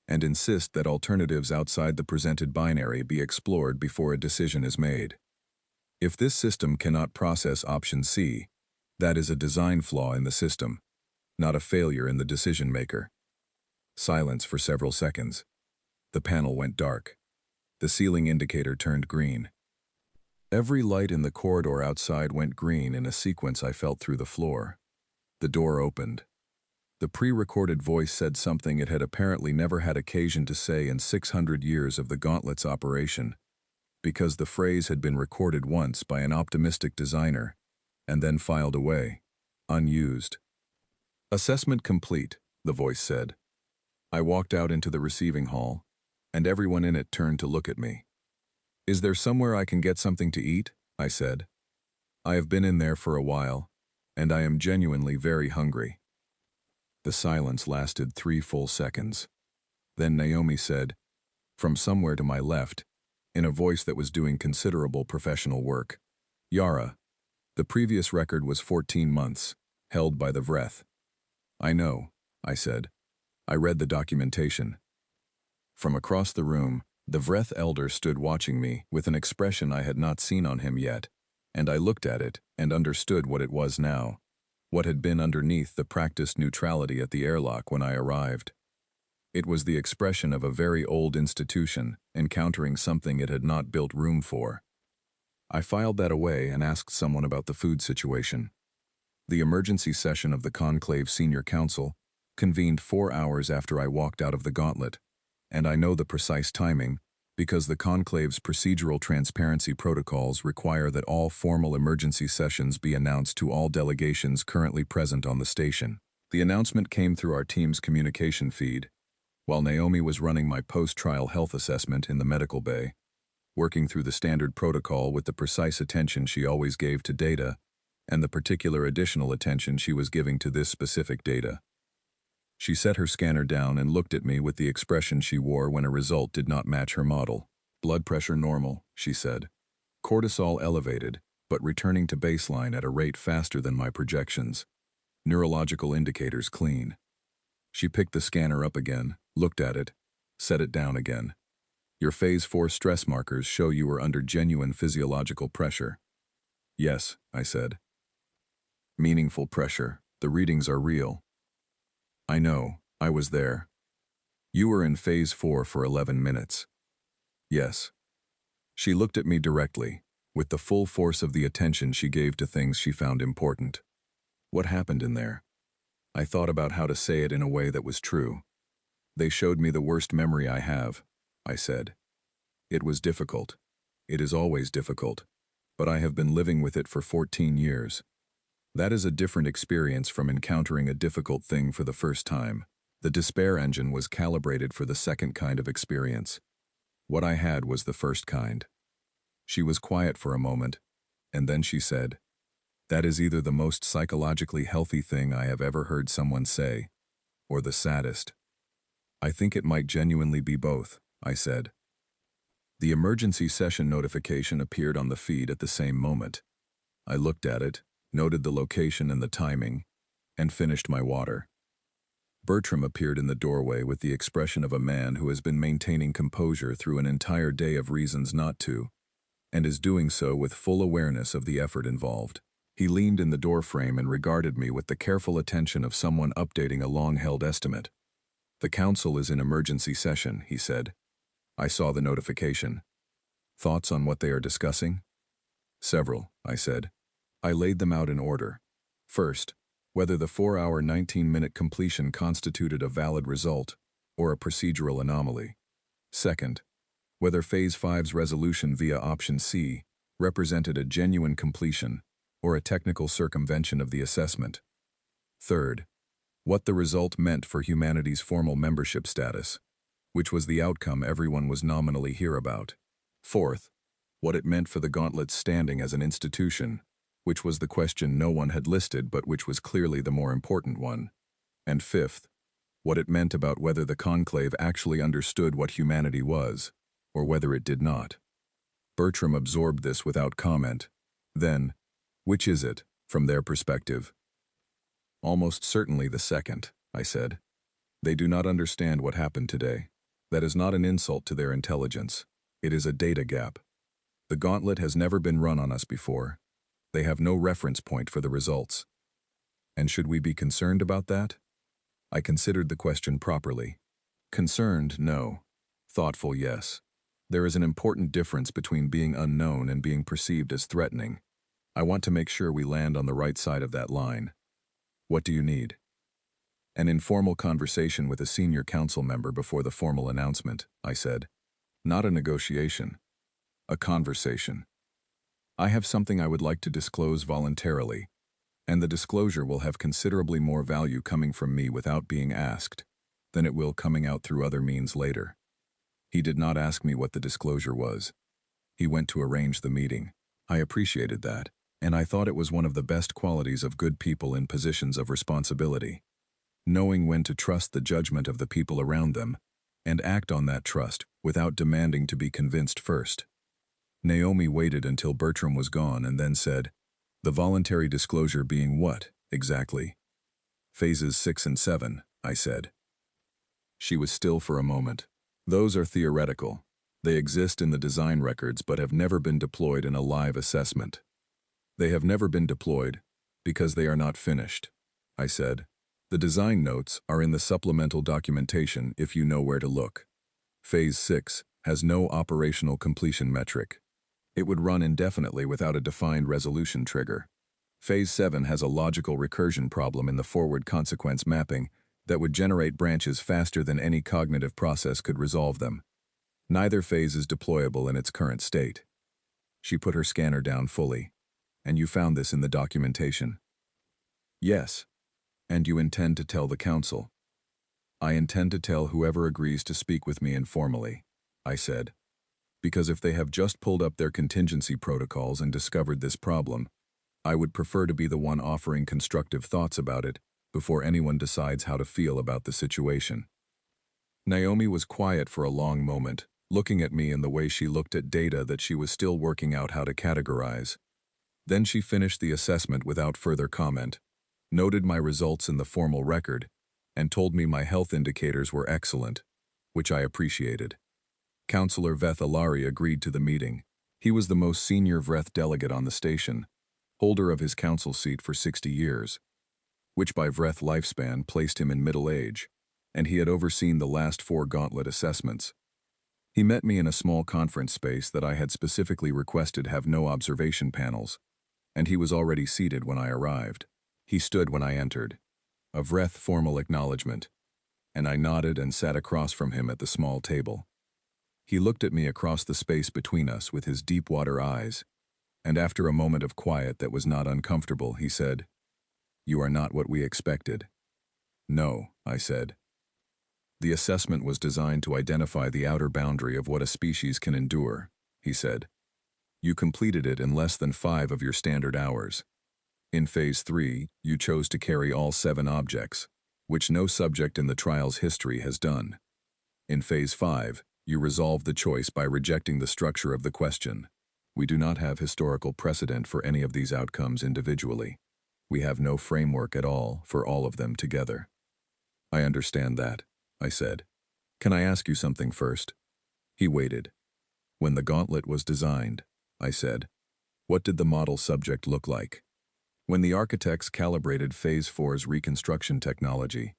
and insist that alternatives outside the presented binary be explored before a decision is made. If this system cannot process option C, that is a design flaw in the system, not a failure in the decision maker." Silence for several seconds. The panel went dark. The ceiling indicator turned green. Every light in the corridor outside went green in a sequence I felt through the floor. The door opened. The pre-recorded voice said something it had apparently never had occasion to say in 600 years of the Gauntlet's operation, because the phrase had been recorded once by an optimistic designer, and then filed away, unused. "Assessment complete," the voice said. I walked out into the receiving hall, and everyone in it turned to look at me. "Is there somewhere I can get something to eat?" I said. "I have been in there for a while, and I am genuinely very hungry." The silence lasted 3 full seconds. Then Naomi said, from somewhere to my left, in a voice that was doing considerable professional work. Yara, the previous record was 14 months, held by the Vreth. I know, I said. I read the documentation. From across the room, the Vreth elder stood watching me with an expression I had not seen on him yet, and I looked at it and understood what it was now, what had been underneath the practiced neutrality at the airlock when I arrived. It was the expression of a very old institution encountering something it had not built room for. I filed that away and asked someone about the food situation. The emergency session of the Conclave Senior Council convened 4 hours after I walked out of the gauntlet, and I know the precise timing because the Conclave's procedural transparency protocols require that all formal emergency sessions be announced to all delegations currently present on the station. The announcement came through our team's communication feed, while Naomi was running my post-trial health assessment in the medical bay, working through the standard protocol with the precise attention she always gave to data and the particular additional attention she was giving to this specific data. She set her scanner down and looked at me with the expression she wore when a result did not match her model. Blood pressure normal, she said. Cortisol elevated, but returning to baseline at a rate faster than my projections. Neurological indicators clean. She picked the scanner up again, looked at it, set it down again. Your phase 4 stress markers show you are under genuine physiological pressure. Yes, I said. Meaningful pressure. The readings are real. I know, I was there. You were in phase 4 for 11 minutes. Yes. She looked at me directly, with the full force of the attention she gave to things she found important. What happened in there? I thought about how to say it in a way that was true. They showed me the worst memory I have, I said. It was difficult. It is always difficult. But I have been living with it for 14 years. That is a different experience from encountering a difficult thing for the first time. The despair engine was calibrated for the second kind of experience. What I had was the first kind. She was quiet for a moment, and then she said, "That is either the most psychologically healthy thing I have ever heard someone say, or the saddest." I think it might genuinely be both, I said. The emergency session notification appeared on the feed at the same moment. I looked at it, noted the location and the timing, and finished my water. Bertram appeared in the doorway with the expression of a man who has been maintaining composure through an entire day of reasons not to, and is doing so with full awareness of the effort involved. He leaned in the doorframe and regarded me with the careful attention of someone updating a long-held estimate. "The council is in emergency session," he said. I saw the notification. "Thoughts on what they are discussing?" "Several," I said. I laid them out in order. First, whether the 4-hour 19-minute completion constituted a valid result or a procedural anomaly. Second, whether Phase 5's resolution via Option C represented a genuine completion or a technical circumvention of the assessment. Third, what the result meant for humanity's formal membership status, which was the outcome everyone was nominally here about. Fourth, what it meant for the Gauntlet's standing as an institution, which was the question no one had listed but which was clearly the more important one. And fifth, what it meant about whether the Conclave actually understood what humanity was, or whether it did not. Bertram absorbed this without comment. Then, which is it, from their perspective? Almost certainly the second, I said. They do not understand what happened today. That is not an insult to their intelligence. It is a data gap. The Gauntlet has never been run on us before. They have no reference point for the results. And should we be concerned about that? I considered the question properly. Concerned, no. Thoughtful, yes. There is an important difference between being unknown and being perceived as threatening. I want to make sure we land on the right side of that line. What do you need? An informal conversation with a senior council member before the formal announcement, I said. Not a negotiation. A conversation. I have something I would like to disclose voluntarily, and the disclosure will have considerably more value coming from me without being asked than it will coming out through other means later. He did not ask me what the disclosure was. He went to arrange the meeting. I appreciated that, and I thought it was one of the best qualities of good people in positions of responsibility. Knowing when to trust the judgment of the people around them, and act on that trust without demanding to be convinced first. Naomi waited until Bertram was gone and then said, "The voluntary disclosure being what, exactly?" "Phases 6 and 7, I said. She was still for a moment. "Those are theoretical. They exist in the design records but have never been deployed in a live assessment. They have never been deployed because they are not finished," I said. "The design notes are in the supplemental documentation if you know where to look. Phase 6 has no operational completion metric. It would run indefinitely without a defined resolution trigger. Phase 7 has a logical recursion problem in the forward consequence mapping that would generate branches faster than any cognitive process could resolve them. Neither phase is deployable in its current state." She put her scanner down fully. "And you found this in the documentation?" "Yes. And you intend to tell the council?" "I intend to tell whoever agrees to speak with me informally," I said. "Because if they have just pulled up their contingency protocols and discovered this problem, I would prefer to be the one offering constructive thoughts about it before anyone decides how to feel about the situation." Naomi was quiet for a long moment, looking at me in the way she looked at data that she was still working out how to categorize. Then she finished the assessment without further comment, noted my results in the formal record, and told me my health indicators were excellent, which I appreciated. Councillor Veth Alari agreed to the meeting. He was the most senior Vreth delegate on the station, holder of his council seat for 60 years, which by Vreth lifespan placed him in middle age, and he had overseen the last 4 gauntlet assessments. He met me in a small conference space that I had specifically requested have no observation panels, and he was already seated when I arrived. He stood when I entered, a Vreth formal acknowledgement, and I nodded and sat across from him at the small table. He looked at me across the space between us with his deep-water eyes, and after a moment of quiet that was not uncomfortable, he said, "You are not what we expected." "No," I said. "The assessment was designed to identify the outer boundary of what a species can endure," he said. "You completed it in less than 5 of your standard hours. In Phase 3, you chose to carry all 7 objects, which no subject in the trial's history has done. In Phase 5, you resolved the choice by rejecting the structure of the question. We do not have historical precedent for any of these outcomes individually. We have no framework at all for all of them together." "I understand that," I said. "Can I ask you something first?" He waited. "When the gauntlet was designed," I said, "what did the model subject look like? When the architects calibrated Phase 4's reconstruction technology,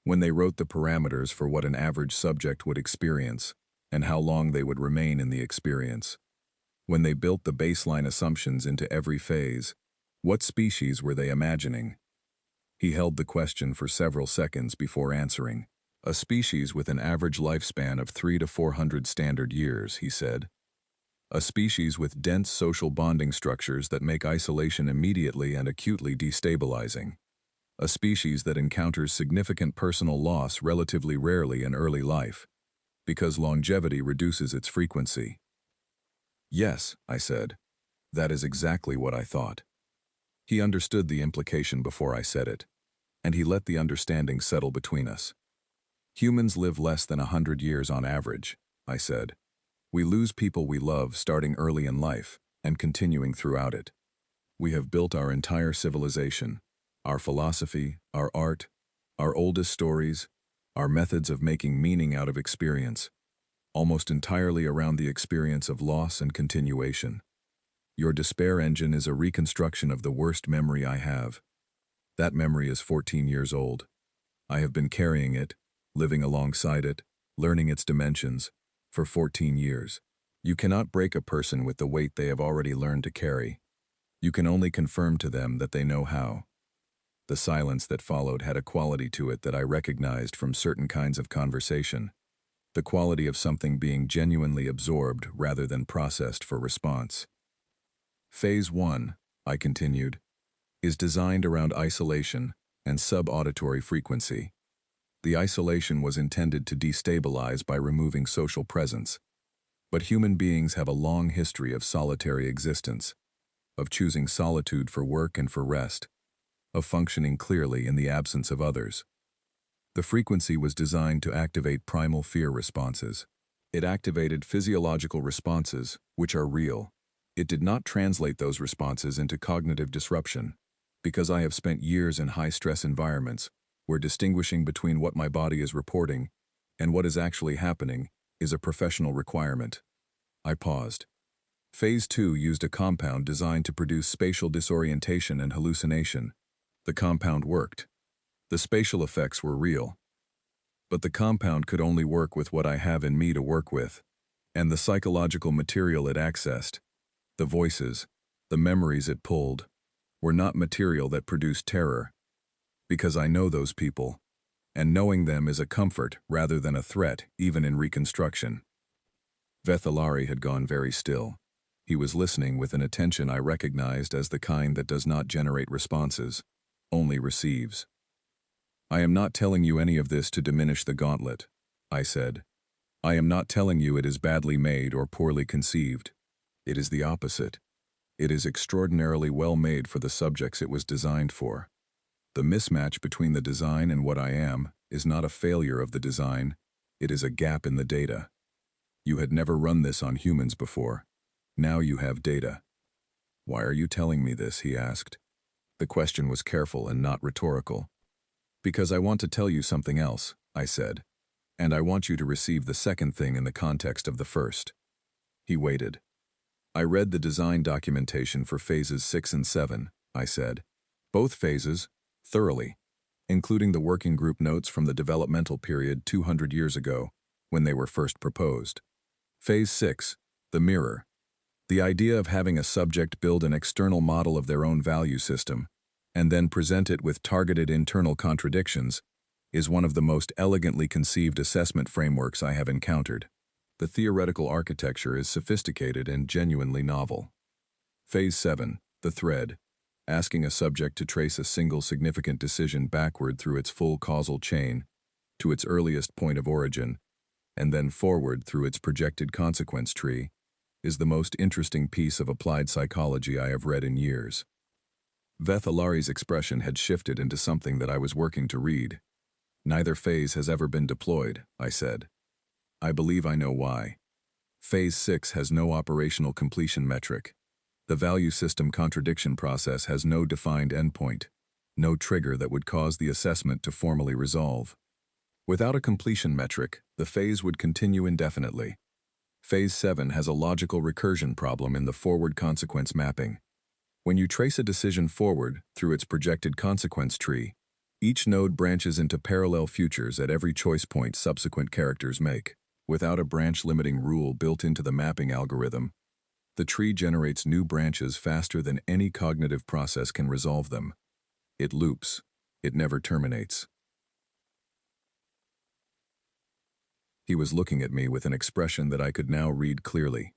when they wrote the parameters for what an average subject would experience and how long they would remain in the experience, when they built the baseline assumptions into every phase, what species were they imagining?" He held the question for several seconds before answering. "A species with an average lifespan of 300 to 400 standard years," he said. "A species with dense social bonding structures that make isolation immediately and acutely destabilizing. A species that encounters significant personal loss relatively rarely in early life, because longevity reduces its frequency." "Yes," I said. "That is exactly what I thought." He understood the implication before I said it, and he let the understanding settle between us. "Humans live less than 100 years on average," I said. "We lose people we love starting early in life and continuing throughout it. We have built our entire civilization, our philosophy, our art, our oldest stories, our methods of making meaning out of experience, almost entirely around the experience of loss and continuation. Your despair engine is a reconstruction of the worst memory I have. That memory is 14 years old. I have been carrying it, living alongside it, learning its dimensions, for 14 years. You cannot break a person with the weight they have already learned to carry. You can only confirm to them that they know how." The silence that followed had a quality to it that I recognized from certain kinds of conversation, the quality of something being genuinely absorbed rather than processed for response. "Phase 1, I continued, is designed around isolation and subauditory frequency. The isolation was intended to destabilize by removing social presence. But human beings have a long history of solitary existence, of choosing solitude for work and for rest, of functioning clearly in the absence of others. The frequency was designed to activate primal fear responses. It activated physiological responses, which are real. It did not translate those responses into cognitive disruption, because I have spent years in high-stress environments where distinguishing between what my body is reporting and what is actually happening is a professional requirement. I paused. Phase 2 used a compound designed to produce spatial disorientation and hallucination. The compound worked. The spatial effects were real. But the compound could only work with what I have in me to work with, and the psychological material it accessed, the voices, the memories it pulled, were not material that produced terror. Because I know those people, and knowing them is a comfort rather than a threat, even in reconstruction. Vethalari had gone very still. He was listening with an attention I recognized as the kind that does not generate responses, only receives. I am not telling you any of this to diminish the gauntlet, I said. I am not telling you it is badly made or poorly conceived. It is the opposite. It is extraordinarily well made for the subjects it was designed for. The mismatch between the design and what I am is not a failure of the design, it is a gap in the data. You had never run this on humans before. Now you have data. Why are you telling me this? He asked. The question was careful and not rhetorical. Because I want to tell you something else, I said, and I want you to receive the second thing in the context of the first. He waited. I read the design documentation for phases 6 and 7, I said. Both phases, thoroughly, including the working group notes from the developmental period 200 years ago, when they were first proposed. Phase 6, the mirror. The idea of having a subject build an external model of their own value system, and then present it with targeted internal contradictions, is one of the most elegantly conceived assessment frameworks I have encountered. The theoretical architecture is sophisticated and genuinely novel. Phase 7, the thread, asking a subject to trace a single significant decision backward through its full causal chain, to its earliest point of origin, and then forward through its projected consequence tree, is the most interesting piece of applied psychology I have read in years. Vethalari's expression had shifted into something that I was working to read. Neither phase has ever been deployed, I said. I believe I know why. Phase 6 has no operational completion metric. The value system contradiction process has no defined endpoint, no trigger that would cause the assessment to formally resolve. Without a completion metric, the phase would continue indefinitely. Phase 7 has a logical recursion problem in the forward consequence mapping. When you trace a decision forward through its projected consequence tree, each node branches into parallel futures at every choice point subsequent characters make. Without a branch-limiting rule built into the mapping algorithm, the tree generates new branches faster than any cognitive process can resolve them. It loops. It never terminates. He was looking at me with an expression that I could now read clearly.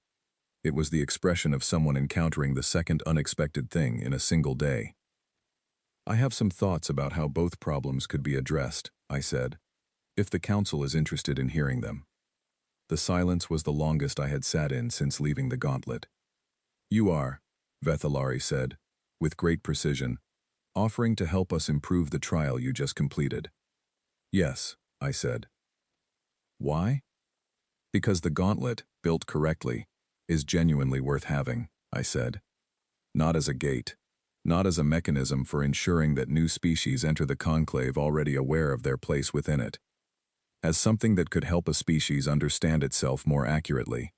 It was the expression of someone encountering the second unexpected thing in a single day. I have some thoughts about how both problems could be addressed, I said, if the council is interested in hearing them. The silence was the longest I had sat in since leaving the gauntlet. You are, Vethalari said, with great precision, offering to help us improve the trial you just completed. Yes, I said. Why? Because the gauntlet, built correctly, is genuinely worth having, I said. Not as a gate, not as a mechanism for ensuring that new species enter the conclave already aware of their place within it. As something that could help a species understand itself more accurately.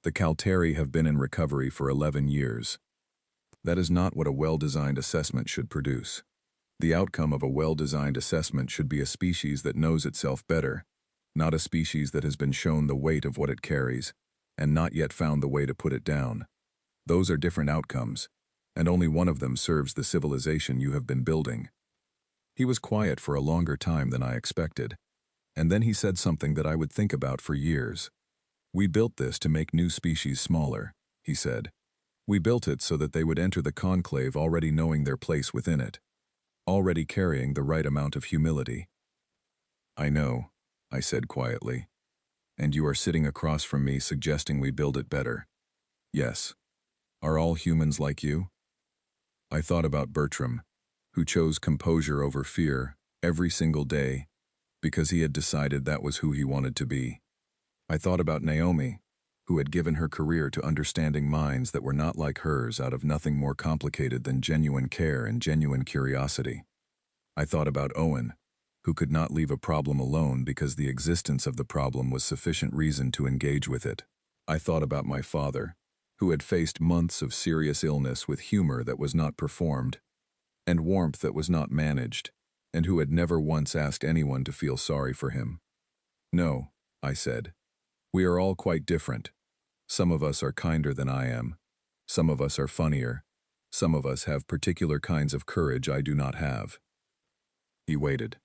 The Kalteri have been in recovery for 11 years. That is not what a well-designed assessment should produce. The outcome of a well-designed assessment should be a species that knows itself better, not a species that has been shown the weight of what it carries, and not yet found the way to put it down. Those are different outcomes, and only one of them serves the civilization you have been building. He was quiet for a longer time than I expected, and then he said something that I would think about for years. We built this to make new species smaller, he said. We built it so that they would enter the conclave already knowing their place within it, already carrying the right amount of humility. I know, I said quietly. And you are sitting across from me suggesting we build it better. Yes. Are all humans like you? I thought about Bertram, who chose composure over fear every single day, because he had decided that was who he wanted to be. I thought about Naomi, who had given her career to understanding minds that were not like hers out of nothing more complicated than genuine care and genuine curiosity. I thought about Owen, who could not leave a problem alone because the existence of the problem was sufficient reason to engage with it. I thought about my father, who had faced months of serious illness with humor that was not performed, and warmth that was not managed, and who had never once asked anyone to feel sorry for him. No, I said. We are all quite different. Some of us are kinder than I am. Some of us are funnier. Some of us have particular kinds of courage I do not have. He waited.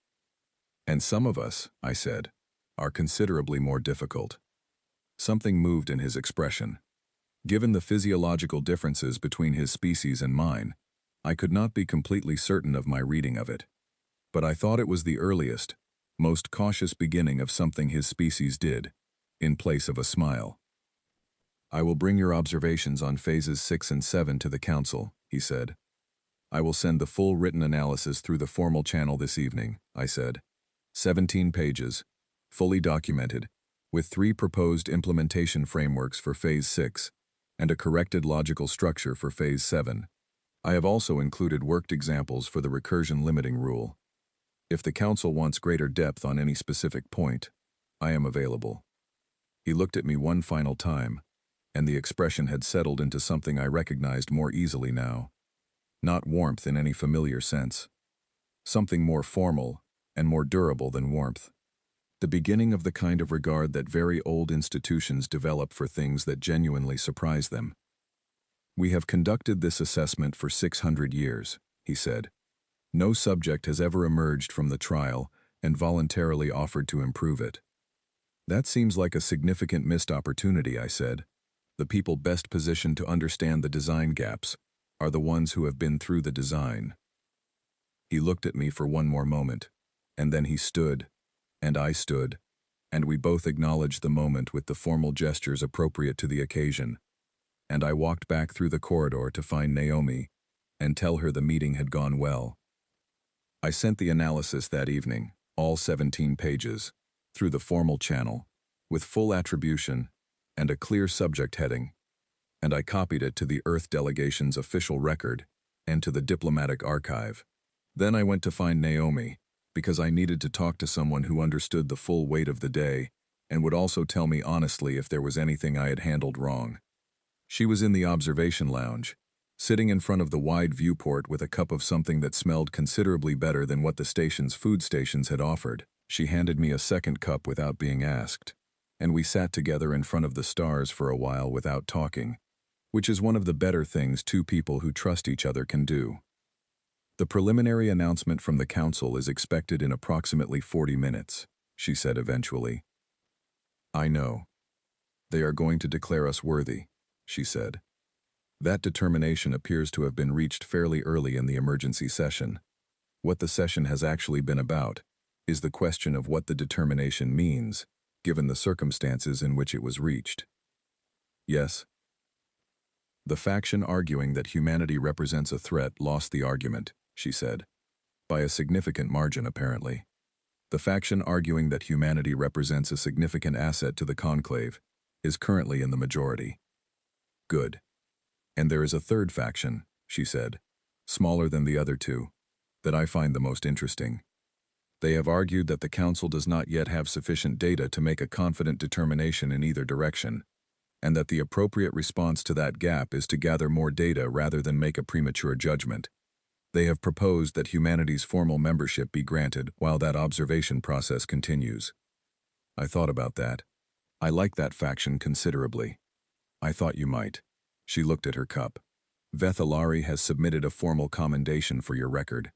And some of us, I said, are considerably more difficult. Something moved in his expression. Given the physiological differences between his species and mine, I could not be completely certain of my reading of it. But I thought it was the earliest, most cautious beginning of something his species did, in place of a smile. I will bring your observations on phases 6 and 7 to the council, he said. I will send the full written analysis through the formal channel this evening, I said. 17 pages, fully documented, with 3 proposed implementation frameworks for phase 6, and a corrected logical structure for phase 7. I have also included worked examples for the recursion limiting rule. If the council wants greater depth on any specific point, I am available. He looked at me one final time, and the expression had settled into something I recognized more easily now. Not warmth in any familiar sense. Something more formal and more durable than warmth. The beginning of the kind of regard that very old institutions develop for things that genuinely surprise them. We have conducted this assessment for 600 years, he said. No subject has ever emerged from the trial and voluntarily offered to improve it. That seems like a significant missed opportunity, I said. The people best positioned to understand the design gaps are the ones who have been through the design. He looked at me for one more moment, and then he stood, and I stood, and we both acknowledged the moment with the formal gestures appropriate to the occasion. And I walked back through the corridor to find Naomi and tell her the meeting had gone well. I sent the analysis that evening, all 17 pages, through the formal channel, with full attribution and a clear subject heading, and I copied it to the Earth delegation's official record and to the diplomatic archive. Then I went to find Naomi, because I needed to talk to someone who understood the full weight of the day and would also tell me honestly if there was anything I had handled wrong. She was in the observation lounge, sitting in front of the wide viewport with a cup of something that smelled considerably better than what the station's food stations had offered. She handed me a second cup without being asked, and we sat together in front of the stars for a while without talking, which is one of the better things 2 people who trust each other can do. The preliminary announcement from the council is expected in approximately 40 minutes, she said eventually. I know. They are going to declare us worthy, she said. That determination appears to have been reached fairly early in the emergency session. What the session has actually been about is the question of what the determination means, given the circumstances in which it was reached. Yes. The faction arguing that humanity represents a threat lost the argument, she said. By a significant margin, apparently. The faction arguing that humanity represents a significant asset to the conclave is currently in the majority. Good. And there is a third faction, she said, smaller than the other 2, that I find the most interesting. They have argued that the council does not yet have sufficient data to make a confident determination in either direction, and that the appropriate response to that gap is to gather more data rather than make a premature judgment. They have proposed that humanity's formal membership be granted while that observation process continues. I thought about that. I like that faction considerably. I thought you might. She looked at her cup. Vethalari has submitted a formal commendation for your record.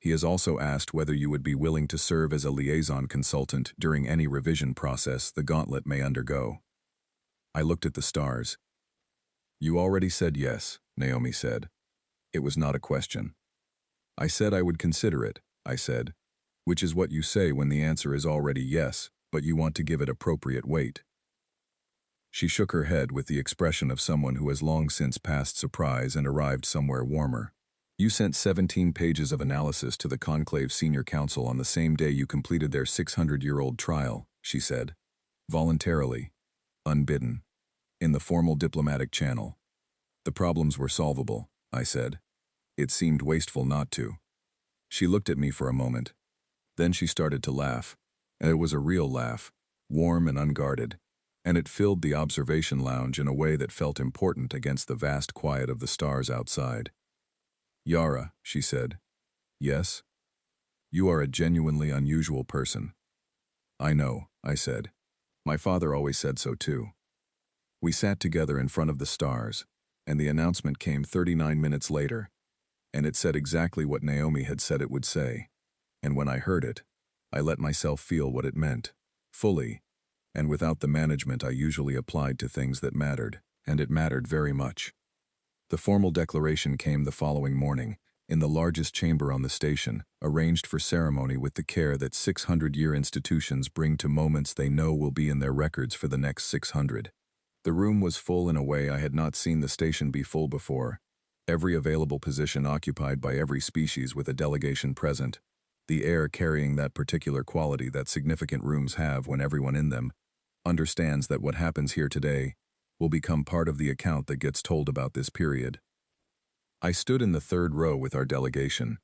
He has also asked whether you would be willing to serve as a liaison consultant during any revision process the gauntlet may undergo. I looked at the stars. You already said yes, Naomi said. It was not a question. I said I would consider it, I said, which is what you say when the answer is already yes, but you want to give it appropriate weight. She shook her head with the expression of someone who has long since passed surprise and arrived somewhere warmer. You sent 17 pages of analysis to the Conclave Senior Council on the same day you completed their 600-year-old trial, she said. Voluntarily. Unbidden. In the formal diplomatic channel. The problems were solvable, I said. It seemed wasteful not to. She looked at me for a moment. Then she started to laugh. And it was a real laugh, warm and unguarded, and it filled the observation lounge in a way that felt important against the vast quiet of the stars outside. Yara, she said. Yes? You are a genuinely unusual person. I know, I said. My father always said so too. We sat together in front of the stars, and the announcement came 39 minutes later, and it said exactly what Naomi had said it would say. And when I heard it, I let myself feel what it meant, fully, and without the management I usually applied to things that mattered, and it mattered very much. The formal declaration came the following morning, in the largest chamber on the station, arranged for ceremony with the care that 600-year institutions bring to moments they know will be in their records for the next 600. The room was full in a way I had not seen the station be full before, every available position occupied by every species with a delegation present, the air carrying that particular quality that significant rooms have when everyone in them understands that what happens here today will become part of the account that gets told about this period. I stood in the third row with our delegation.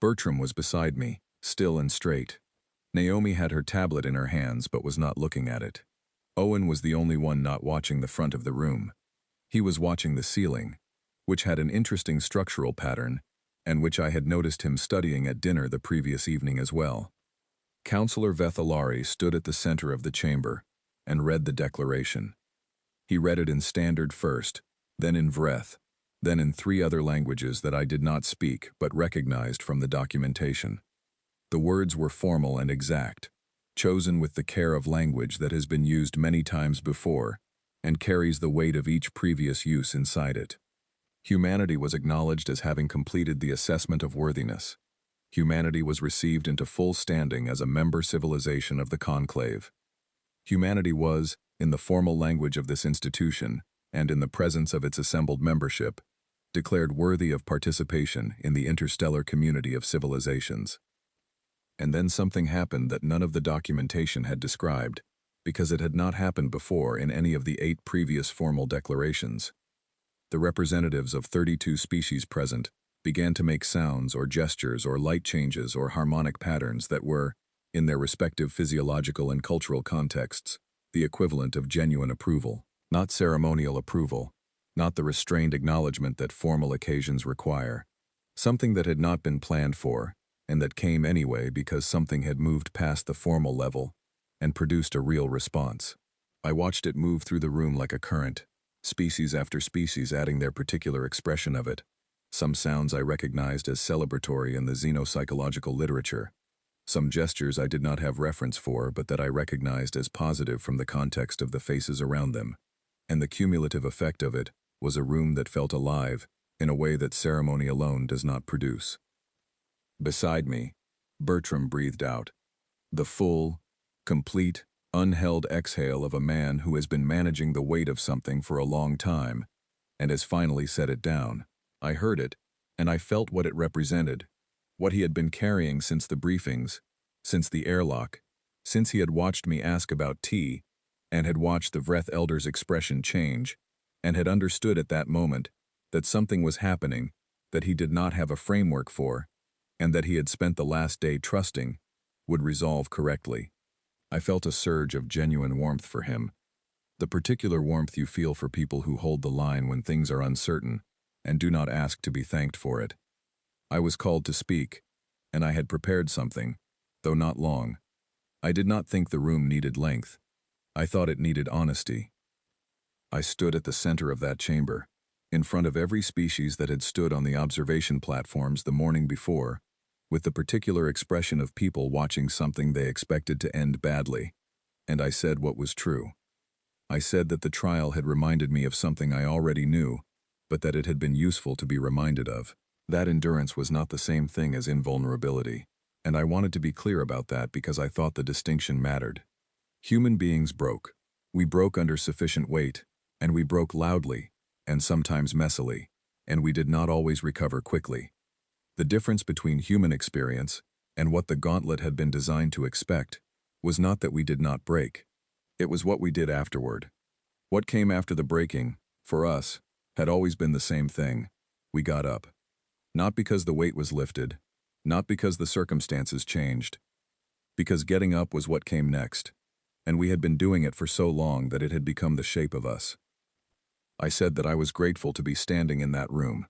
Bertram was beside me, still and straight. Naomi had her tablet in her hands but was not looking at it. Owen was the only one not watching the front of the room. He was watching the ceiling, which had an interesting structural pattern, and which I had noticed him studying at dinner the previous evening as well. Councillor Vethalari stood at the center of the chamber and read the declaration. He read it in Standard first, then in Vreth, then in 3 other languages that I did not speak but recognized from the documentation. The words were formal and exact, chosen with the care of language that has been used many times before and carries the weight of each previous use inside it. Humanity was acknowledged as having completed the assessment of worthiness. Humanity was received into full standing as a member civilization of the Conclave. Humanity was, in the formal language of this institution, and in the presence of its assembled membership, declared worthy of participation in the interstellar community of civilizations. And then something happened that none of the documentation had described, because it had not happened before in any of the 8 previous formal declarations. The representatives of 32 species present began to make sounds or gestures or light changes or harmonic patterns that were, in their respective physiological and cultural contexts, the equivalent of genuine approval, not ceremonial approval, not the restrained acknowledgement that formal occasions require, something that had not been planned for, and that came anyway because something had moved past the formal level and produced a real response. I watched it move through the room like a current, species after species adding their particular expression of it. Some sounds I recognized as celebratory in the xenopsychological literature. Some gestures I did not have reference for but that I recognized as positive from the context of the faces around them. And the cumulative effect of it was a room that felt alive in a way that ceremony alone does not produce. Beside me, Bertram breathed out. The full, complete, unheld exhale of a man who has been managing the weight of something for a long time and has finally set it down. I heard it, and I felt what it represented, what he had been carrying since the briefings, since the airlock, since he had watched me ask about tea, and had watched the Vreth Elder's expression change, and had understood at that moment that something was happening that he did not have a framework for, and that he had spent the last day trusting would resolve correctly. I felt a surge of genuine warmth for him, the particular warmth you feel for people who hold the line when things are uncertain and do not ask to be thanked for it. I was called to speak, and I had prepared something, though not long. I did not think the room needed length. I thought it needed honesty. I stood at the center of that chamber, in front of every species that had stood on the observation platforms the morning before, with the particular expression of people watching something they expected to end badly, and I said what was true. I said that the trial had reminded me of something I already knew, but that it had been useful to be reminded of. That endurance was not the same thing as invulnerability, and I wanted to be clear about that because I thought the distinction mattered. Human beings broke. We broke under sufficient weight, and we broke loudly, and sometimes messily, and we did not always recover quickly. The difference between human experience and what the gauntlet had been designed to expect was not that we did not break. It was what we did afterward. What came after the breaking, for us, had always been the same thing. We got up. Not because the weight was lifted, not because the circumstances changed, because getting up was what came next, and we had been doing it for so long that it had become the shape of us. I said that I was grateful to be standing in that room,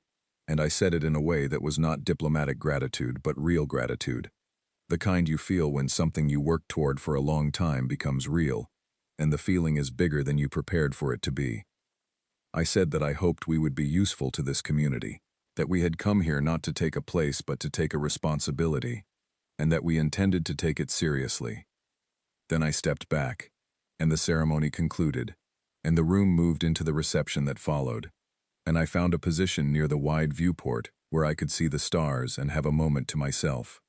and I said it in a way that was not diplomatic gratitude but real gratitude, the kind you feel when something you worked toward for a long time becomes real, and the feeling is bigger than you prepared for it to be. I said that I hoped we would be useful to this community, that we had come here not to take a place but to take a responsibility, and that we intended to take it seriously. Then I stepped back, and the ceremony concluded, and the room moved into the reception that followed, and I found a position near the wide viewport where I could see the stars and have a moment to myself.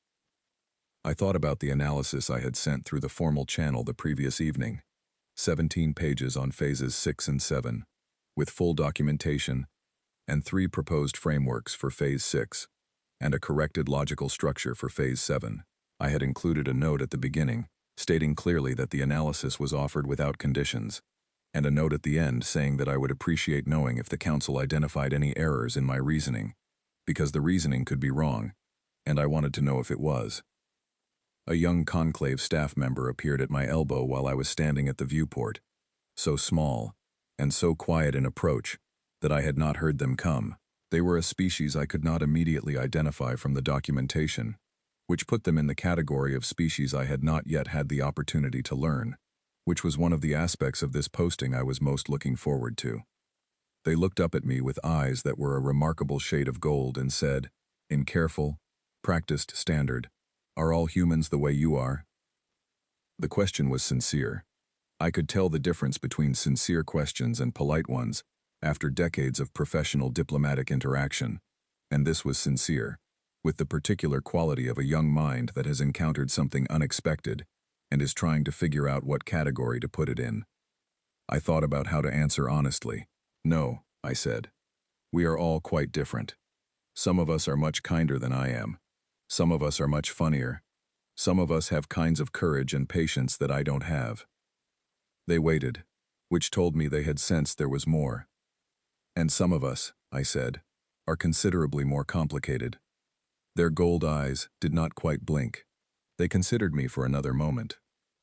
I thought about the analysis I had sent through the formal channel the previous evening, 17 pages on phases 6 and 7, with full documentation, and 3 proposed frameworks for phase 6, and a corrected logical structure for phase 7. I had included a note at the beginning, stating clearly that the analysis was offered without conditions, and a note at the end saying that I would appreciate knowing if the council identified any errors in my reasoning, because the reasoning could be wrong, and I wanted to know if it was. A young conclave staff member appeared at my elbow while I was standing at the viewport, so small and so quiet in approach that I had not heard them come. They were a species I could not immediately identify from the documentation, which put them in the category of species I had not yet had the opportunity to learn, which was one of the aspects of this posting I was most looking forward to. They looked up at me with eyes that were a remarkable shade of gold and said, in careful, practiced standard, "Are all humans the way you are?" The question was sincere. I could tell the difference between sincere questions and polite ones after decades of professional diplomatic interaction, and this was sincere, with the particular quality of a young mind that has encountered something unexpected and is trying to figure out what category to put it in. I thought about how to answer honestly. "No," I said. "We are all quite different. Some of us are much kinder than I am. Some of us are much funnier. Some of us have kinds of courage and patience that I don't have." They waited, which told me they had sensed there was more. "And some of us," I said, "are considerably more complicated." Their gold eyes did not quite blink. They considered me for another moment,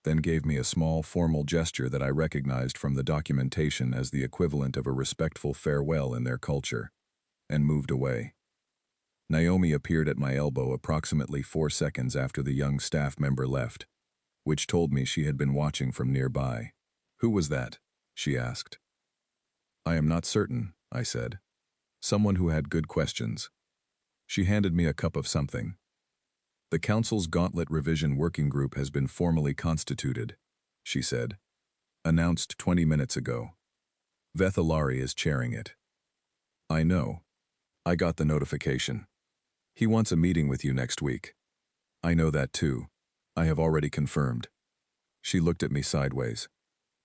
then gave me a small formal gesture that I recognized from the documentation as the equivalent of a respectful farewell in their culture, and moved away. Naomi appeared at my elbow approximately 4 seconds after the young staff member left, which told me she had been watching from nearby. "Who was that?" she asked. "I am not certain," I said. "Someone who had good questions." She handed me a cup of something. "The Council's Gauntlet Revision Working Group has been formally constituted," she said. "Announced 20 minutes ago. Vethalari is chairing it." "I know. I got the notification. He wants a meeting with you next week." "I know that too. I have already confirmed." She looked at me sideways.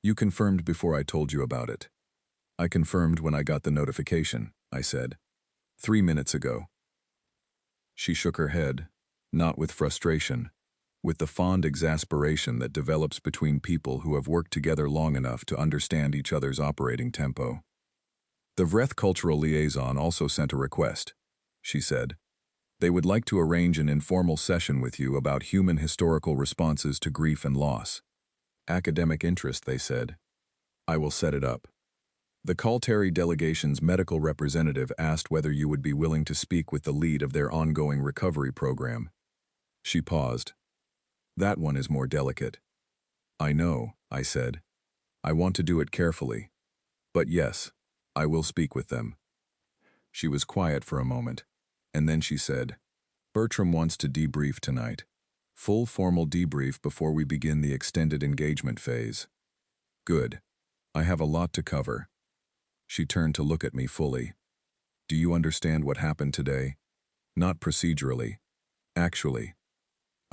"You confirmed before I told you about it." "I confirmed when I got the notification," I said. 3 minutes ago." She shook her head, not with frustration, with the fond exasperation that develops between people who have worked together long enough to understand each other's operating tempo. "The Vreth Cultural Liaison also sent a request," she said. "They would like to arrange an informal session with you about human historical responses to grief and loss. Academic interest, they said. I will set it up." "The Kalteri delegation's medical representative asked whether you would be willing to speak with the lead of their ongoing recovery program." She paused. "That one is more delicate." "I know," I said. "I want to do it carefully. But yes, I will speak with them." She was quiet for a moment, and then she said, "Bertram wants to debrief tonight. Full formal debrief before we begin the extended engagement phase." "Good. I have a lot to cover." She turned to look at me fully. "Do you understand what happened today? Not procedurally. Actually."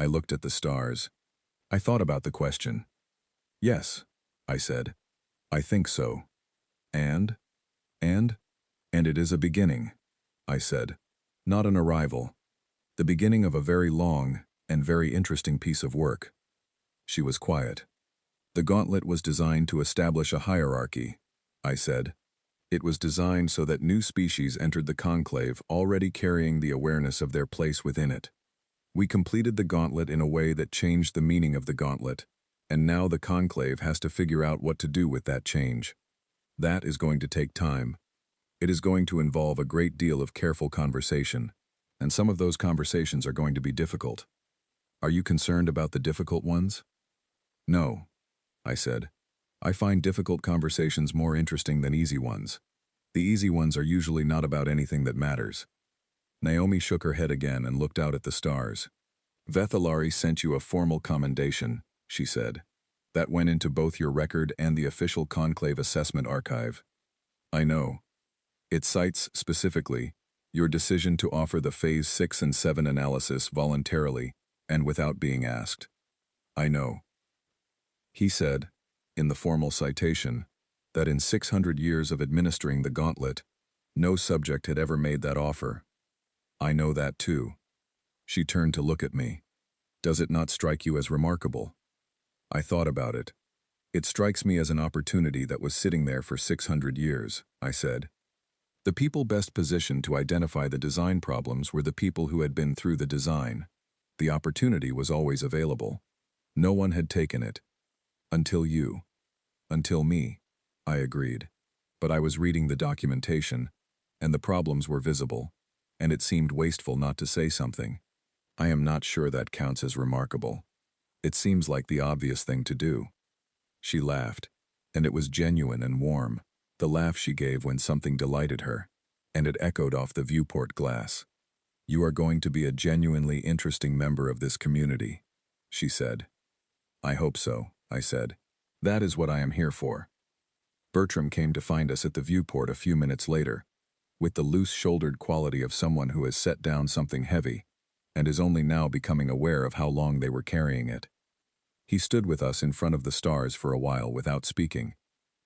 I looked at the stars. I thought about the question. "Yes," I said. "I think so." And it is a beginning," I said. "Not an arrival. The beginning of a very long and very interesting piece of work. She was quiet. The gauntlet was designed to establish a hierarchy, I said. It was designed so that new species entered the conclave already carrying the awareness of their place within it. We completed the gauntlet in a way that changed the meaning of the gauntlet, and now the conclave has to figure out what to do with that change. That is going to take time. It is going to involve a great deal of careful conversation, and some of those conversations are going to be difficult. Are you concerned about the difficult ones? No, I said. I find difficult conversations more interesting than easy ones. The easy ones are usually not about anything that matters. Naomi shook her head again and looked out at the stars. Vethalari sent you a formal commendation, she said. That went into both your record and the official conclave assessment archive. I know. It cites, specifically, your decision to offer the Phase 6 and 7 analysis voluntarily and without being asked. I know. He said, in the formal citation, that in 600 years of administering the gauntlet, no subject had ever made that offer. I know that too. She turned to look at me. Does it not strike you as remarkable? I thought about it. It strikes me as an opportunity that was sitting there for 600 years, I said. The people best positioned to identify the design problems were the people who had been through the design. The opportunity was always available. No one had taken it. Until you. Until me, I agreed. But I was reading the documentation, and the problems were visible, and it seemed wasteful not to say something. I am not sure that counts as remarkable. It seems like the obvious thing to do. She laughed, and it was genuine and warm, the laugh she gave when something delighted her, and it echoed off the viewport glass. You are going to be a genuinely interesting member of this community, she said. I hope so, I said. That is what I am here for. Bertram came to find us at the viewport a few minutes later, with the loose-shouldered quality of someone who has set down something heavy and is only now becoming aware of how long they were carrying it. He stood with us in front of the stars for a while without speaking,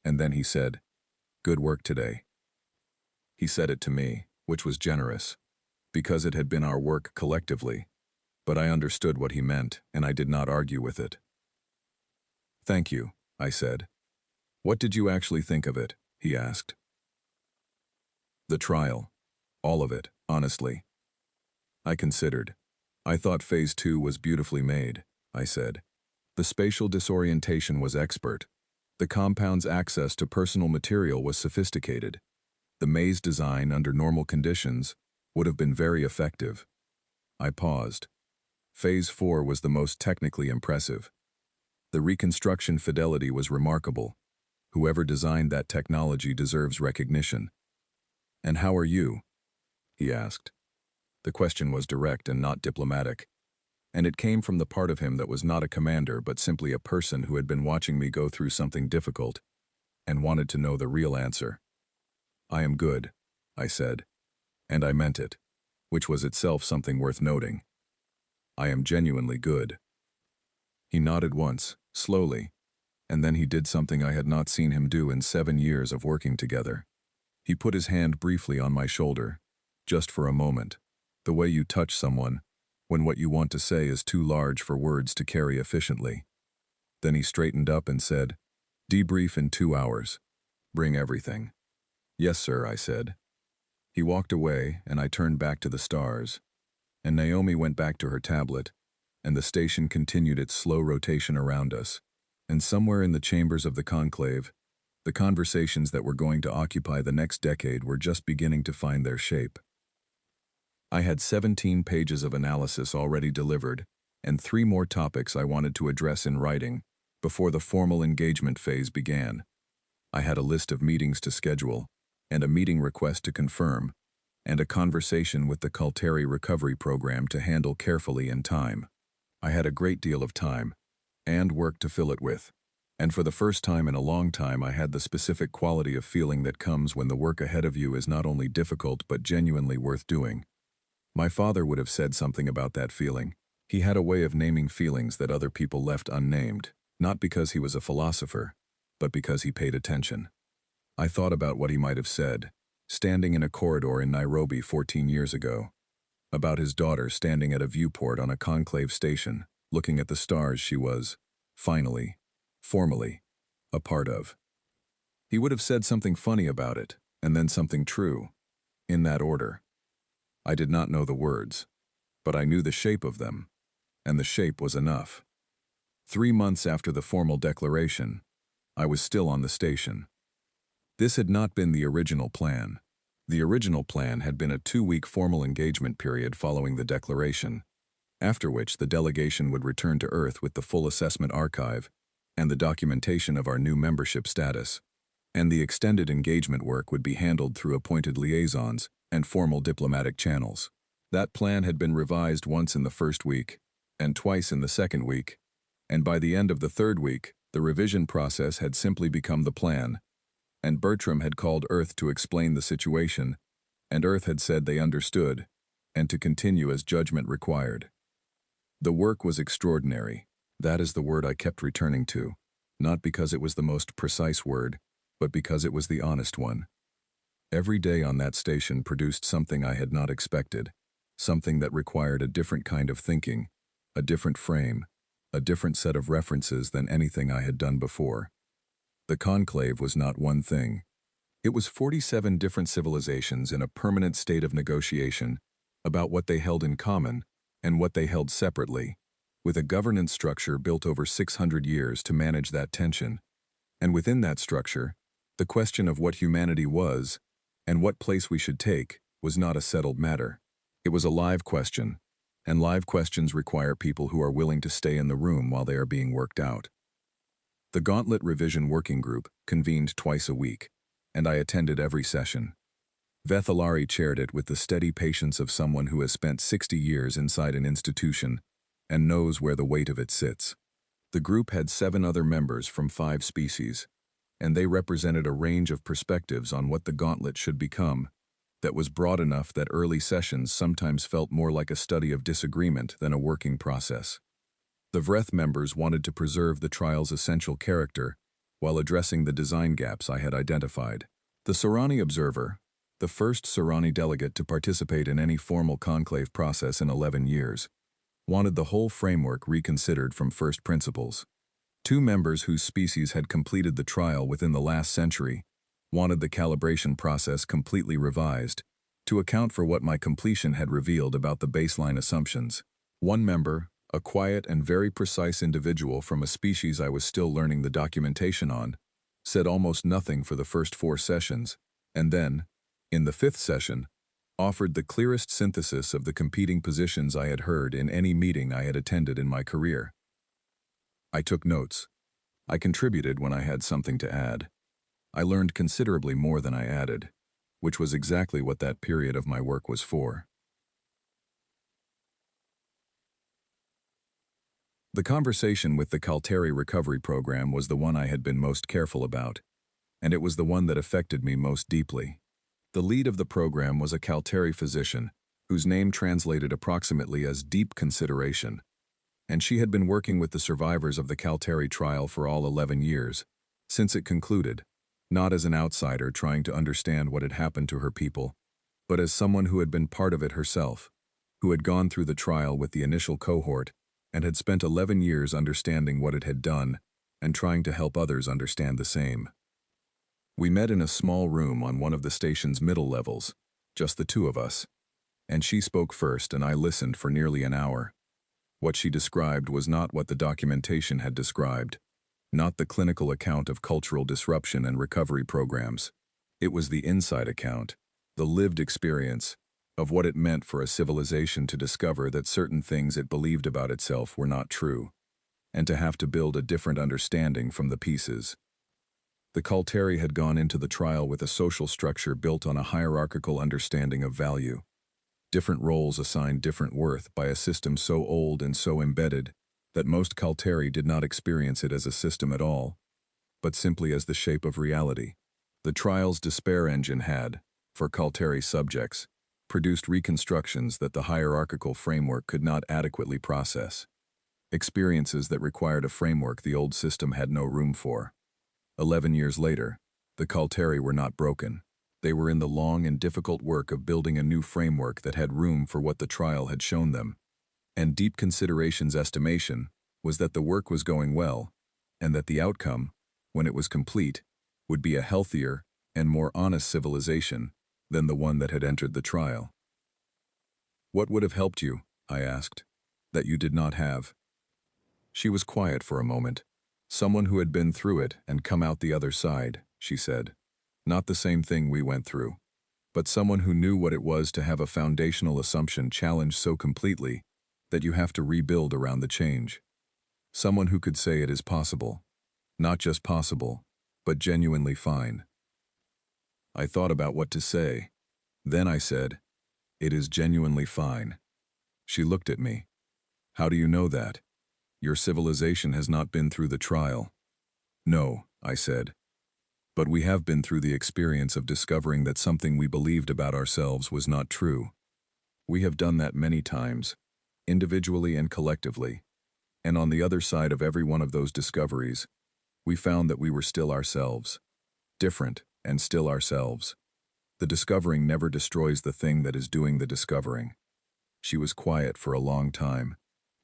and then he said, "Good work today." He said it to me, which was generous, because it had been our work collectively, but I understood what he meant, and I did not argue with it. "Thank you," I said. "What did you actually think of it?" he asked. The trial. All of it, honestly. I considered. I thought Phase 2 was beautifully made, I said. The spatial disorientation was expert. The compound's access to personal material was sophisticated. The maze design under normal conditions would have been very effective. I paused. Phase 4 was the most technically impressive. The reconstruction fidelity was remarkable. Whoever designed that technology deserves recognition. "And how are you?" he asked. The question was direct and not diplomatic, and it came from the part of him that was not a commander but simply a person who had been watching me go through something difficult and wanted to know the real answer. "I am good," I said, and I meant it, which was itself something worth noting. "I am genuinely good." He nodded once, slowly, and then he did something I had not seen him do in 7 years of working together. He put his hand briefly on my shoulder, just for a moment, the way you touch someone when what you want to say is too large for words to carry efficiently. Then he straightened up and said, "Debrief in 2 hours. Bring everything." "Yes, sir," I said. He walked away, and I turned back to the stars, and Naomi went back to her tablet, and the station continued its slow rotation around us, and somewhere in the chambers of the conclave, the conversations that were going to occupy the next decade were just beginning to find their shape. I had 17 pages of analysis already delivered, and 3 more topics I wanted to address in writing before the formal engagement phase began. I had a list of meetings to schedule, and a meeting request to confirm, and a conversation with the Kalteri recovery program to handle carefully in time. I had a great deal of time, and work to fill it with, and for the first time in a long time I had the specific quality of feeling that comes when the work ahead of you is not only difficult but genuinely worth doing. My father would have said something about that feeling. He had a way of naming feelings that other people left unnamed, not because he was a philosopher, but because he paid attention. I thought about what he might have said, standing in a corridor in Nairobi 14 years ago. about his daughter standing at a viewport on a conclave station, looking at the stars she was, finally, formally, a part of. He would have said something funny about it, and then something true, in that order. I did not know the words, but I knew the shape of them, and the shape was enough. 3 months after the formal declaration, I was still on the station. This had not been the original plan. The original plan had been a 2-week formal engagement period following the declaration, after which the delegation would return to Earth with the full assessment archive and the documentation of our new membership status, and the extended engagement work would be handled through appointed liaisons and formal diplomatic channels. That plan had been revised once in the first week, and twice in the second week, and by the end of the third week, the revision process had simply become the plan, and Bertram had called Earth to explain the situation, and Earth had said they understood, and to continue as judgment required. The work was extraordinary. That is the word I kept returning to, not because it was the most precise word, but because it was the honest one. Every day on that station produced something I had not expected, something that required a different kind of thinking, a different frame, a different set of references than anything I had done before. The conclave was not one thing. It was 47 different civilizations in a permanent state of negotiation about what they held in common and what they held separately, with a governance structure built over 600 years to manage that tension. And within that structure, the question of what humanity was and what place we should take was not a settled matter. It was a live question, and live questions require people who are willing to stay in the room while they are being worked out. The Gauntlet Revision Working Group convened twice a week, and I attended every session. Vethalari chaired it with the steady patience of someone who has spent 60 years inside an institution and knows where the weight of it sits. The group had 7 other members from 5 species, and they represented a range of perspectives on what the Gauntlet should become that was broad enough that early sessions sometimes felt more like a study of disagreement than a working process. The Vreth members wanted to preserve the trial's essential character while addressing the design gaps I had identified. The Sorani observer, the first Sorani delegate to participate in any formal conclave process in 11 years, wanted the whole framework reconsidered from first principles. 2 members whose species had completed the trial within the last century wanted the calibration process completely revised to account for what my completion had revealed about the baseline assumptions. One member, a quiet and very precise individual from a species I was still learning the documentation on, said almost nothing for the first 4 sessions, and then, in the 5th session, offered the clearest synthesis of the competing positions I had heard in any meeting I had attended in my career. I took notes. I contributed when I had something to add. I learned considerably more than I added, which was exactly what that period of my work was for. The conversation with the Kalteri recovery program was the one I had been most careful about, and it was the one that affected me most deeply. The lead of the program was a Kalteri physician, whose name translated approximately as deep consideration, and she had been working with the survivors of the Kalteri trial for all 11 years, since it concluded, not as an outsider trying to understand what had happened to her people, but as someone who had been part of it herself, who had gone through the trial with the initial cohort and had spent 11 years understanding what it had done and trying to help others understand the same. We met in a small room on one of the station's middle levels, just the 2 of us, and she spoke first and I listened for nearly an hour. What she described was not what the documentation had described, not the clinical account of cultural disruption and recovery programs. It was the inside account, the lived experience, of what it meant for a civilization to discover that certain things it believed about itself were not true, and to have to build a different understanding from the pieces. The Kalteri had gone into the trial with a social structure built on a hierarchical understanding of value. Different roles assigned different worth by a system so old and so embedded that most Kalteri did not experience it as a system at all, but simply as the shape of reality. The trial's despair engine had, for Kalteri subjects, produced reconstructions that the hierarchical framework could not adequately process. Experiences that required a framework the old system had no room for. 11 years later, the Kalteri were not broken. They were in the long and difficult work of building a new framework that had room for what the trial had shown them. And Deep Consideration's estimation was that the work was going well, and that the outcome, when it was complete, would be a healthier and more honest civilization than the one that had entered the trial. "What would have helped you?" I asked, "that you did not have?" She was quiet for a moment. "Someone who had been through it and come out the other side," she said. "Not the same thing we went through, but someone who knew what it was to have a foundational assumption challenged so completely that you have to rebuild around the change. Someone who could say it is possible. Not just possible, but genuinely fine." I thought about what to say. Then I said, "It is genuinely fine." She looked at me. "How do you know that? Your civilization has not been through the trial." "No," I said. "But we have been through the experience of discovering that something we believed about ourselves was not true. We have done that many times, individually and collectively. And on the other side of every one of those discoveries, we found that we were still ourselves. Different and still ourselves. The discovering never destroys the thing that is doing the discovering." She was quiet for a long time,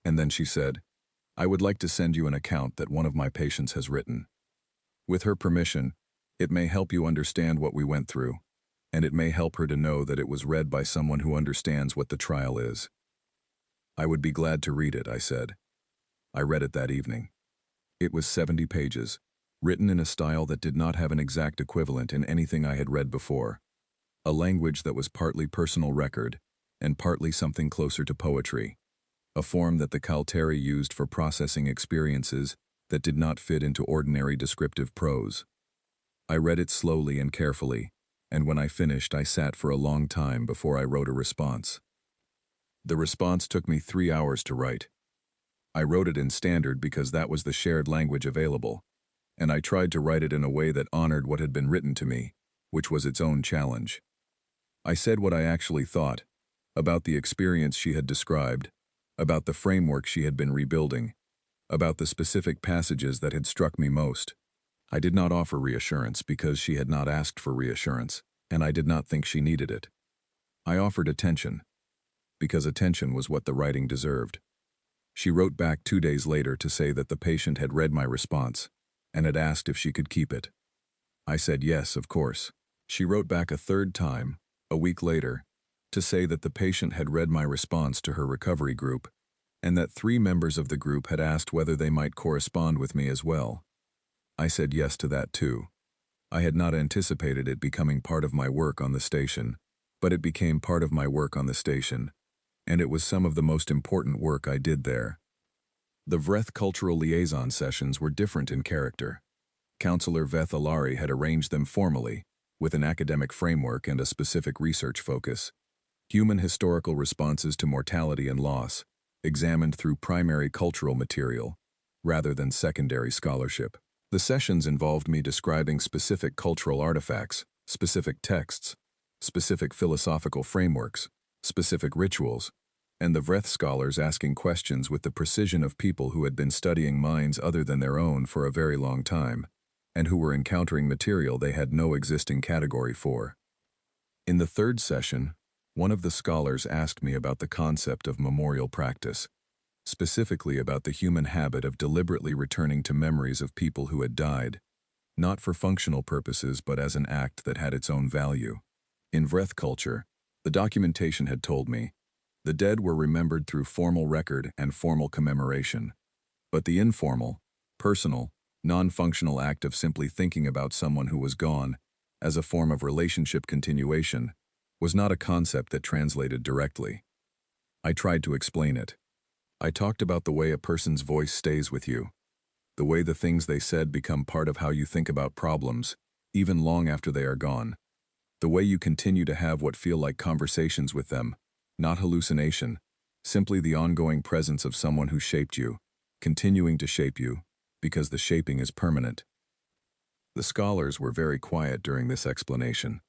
and then she said, "I would like to send you an account that one of my patients has written. With her permission, it may help you understand what we went through, and it may help her to know that it was read by someone who understands what the trial is." "I would be glad to read it," I said. I read it that evening. It was 70 pages, written in a style that did not have an exact equivalent in anything I had read before. A language that was partly personal record, and partly something closer to poetry. A form that the Kalteri used for processing experiences that did not fit into ordinary descriptive prose. I read it slowly and carefully, and when I finished I sat for a long time before I wrote a response. The response took me 3 hours to write. I wrote it in standard because that was the shared language available, and I tried to write it in a way that honored what had been written to me, which was its own challenge. I said what I actually thought, about the experience she had described, about the framework she had been rebuilding, about the specific passages that had struck me most. I did not offer reassurance because she had not asked for reassurance, and I did not think she needed it. I offered attention, because attention was what the writing deserved. She wrote back 2 days later to say that the patient had read my response, and had asked if she could keep it. I said yes, of course. She wrote back a third time, a week later, to say that the patient had read my response to her recovery group, and that 3 members of the group had asked whether they might correspond with me as well. I said yes to that too. I had not anticipated it becoming part of my work on the station, but it became part of my work on the station, and it was some of the most important work I did there. The Vreth Cultural Liaison sessions were different in character. Counselor Veth Alari had arranged them formally, with an academic framework and a specific research focus. Human historical responses to mortality and loss, examined through primary cultural material, rather than secondary scholarship. The sessions involved me describing specific cultural artifacts, specific texts, specific philosophical frameworks, specific rituals, and the Vreth scholars asking questions with the precision of people who had been studying minds other than their own for a very long time, and who were encountering material they had no existing category for. In the third session, one of the scholars asked me about the concept of memorial practice, specifically about the human habit of deliberately returning to memories of people who had died, not for functional purposes but as an act that had its own value. In Vreth culture, the documentation had told me, the dead were remembered through formal record and formal commemoration, but the informal, personal, non-functional act of simply thinking about someone who was gone, as a form of relationship continuation, was not a concept that translated directly. I tried to explain it. I talked about the way a person's voice stays with you, the way the things they said become part of how you think about problems, even long after they are gone, the way you continue to have what feel like conversations with them, not hallucination, simply the ongoing presence of someone who shaped you, continuing to shape you, because the shaping is permanent. The scholars were very quiet during this explanation.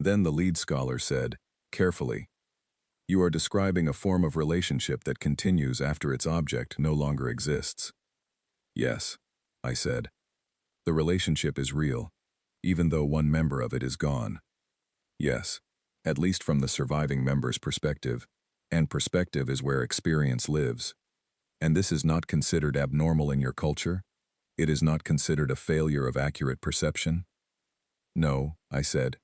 Then the lead scholar said, carefully, "You are describing a form of relationship that continues after its object no longer exists." "Yes," I said. "The relationship is real, even though one member of it is gone." Yes, at least from the surviving member's perspective, and perspective is where experience lives. And this is not considered abnormal in your culture? It is not considered a failure of accurate perception? No, I said.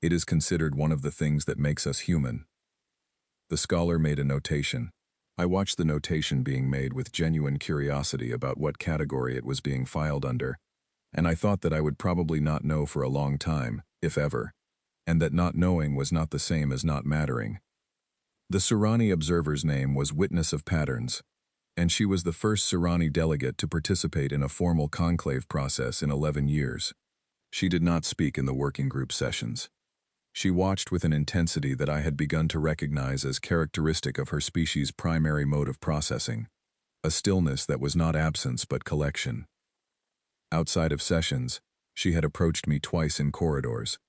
It is considered one of the things that makes us human. The scholar made a notation. I watched the notation being made with genuine curiosity about what category it was being filed under, and I thought that I would probably not know for a long time, if ever, and that not knowing was not the same as not mattering. The Surani observer's name was Witness of Patterns, and she was the first Surani delegate to participate in a formal conclave process in 11 years. She did not speak in the working group sessions. She watched with an intensity that I had begun to recognize as characteristic of her species' primary mode of processing, a stillness that was not absence but collection. Outside of sessions, she had approached me twice in corridors,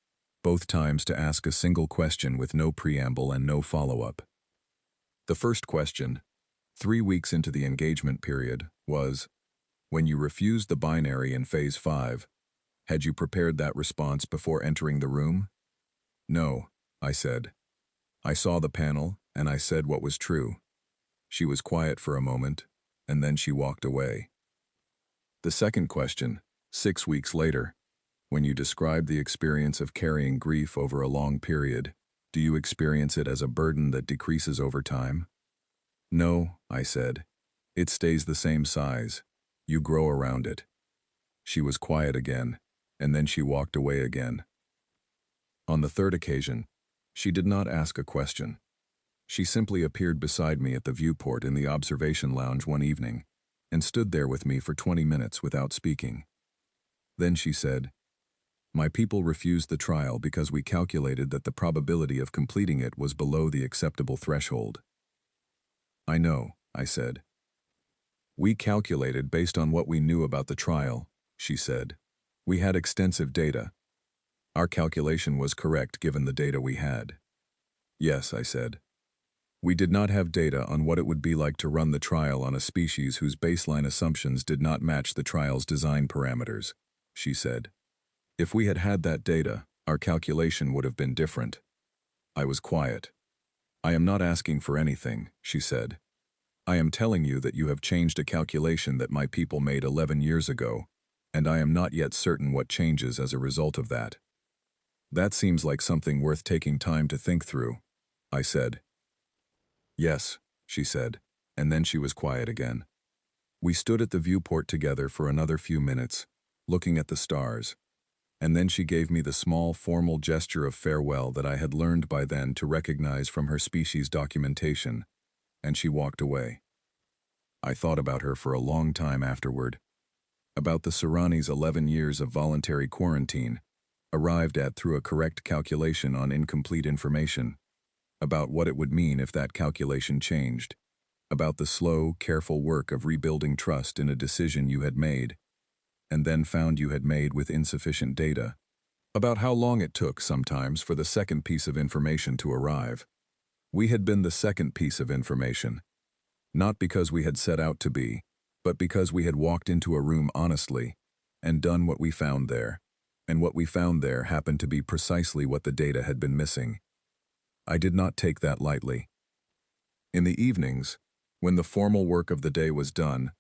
both times to ask a single question with no preamble and no follow-up. The first question, 3 weeks into the engagement period, was, when you refused the binary in Phase 5, had you prepared that response before entering the room? No, I said. I saw the panel, and I said what was true. She was quiet for a moment, and then she walked away. The second question, 6 weeks later, when you described the experience of carrying grief over a long period, do you experience it as a burden that decreases over time? No, I said. It stays the same size. You grow around it. She was quiet again, and then she walked away again. On the third occasion, she did not ask a question. She simply appeared beside me at the viewport in the observation lounge one evening and stood there with me for 20 minutes without speaking. Then she said, "My people refused the trial because we calculated that the probability of completing it was below the acceptable threshold." "I know," I said. "We calculated based on what we knew about the trial," she said. "We had extensive data. Our calculation was correct given the data we had." "Yes," I said. "We did not have data on what it would be like to run the trial on a species whose baseline assumptions did not match the trial's design parameters," she said. "If we had had that data, our calculation would have been different." I was quiet. "I am not asking for anything," she said. "I am telling you that you have changed a calculation that my people made 11 years ago, and I am not yet certain what changes as a result of that." "That seems like something worth taking time to think through," I said. "Yes," she said, and then she was quiet again. We stood at the viewport together for another few minutes, looking at the stars, and then she gave me the small formal gesture of farewell that I had learned by then to recognize from her species documentation, and she walked away. I thought about her for a long time afterward, about the Surani's 11 years of voluntary quarantine, arrived at through a correct calculation on incomplete information, about what it would mean if that calculation changed, about the slow, careful work of rebuilding trust in a decision you had made, and then found you had made with insufficient data, about how long it took sometimes for the second piece of information to arrive. We had been the second piece of information, not because we had set out to be, but because we had walked into a room honestly and done what we found there, and what we found there happened to be precisely what the data had been missing. I did not take that lightly. In the evenings, when the formal work of the day was done,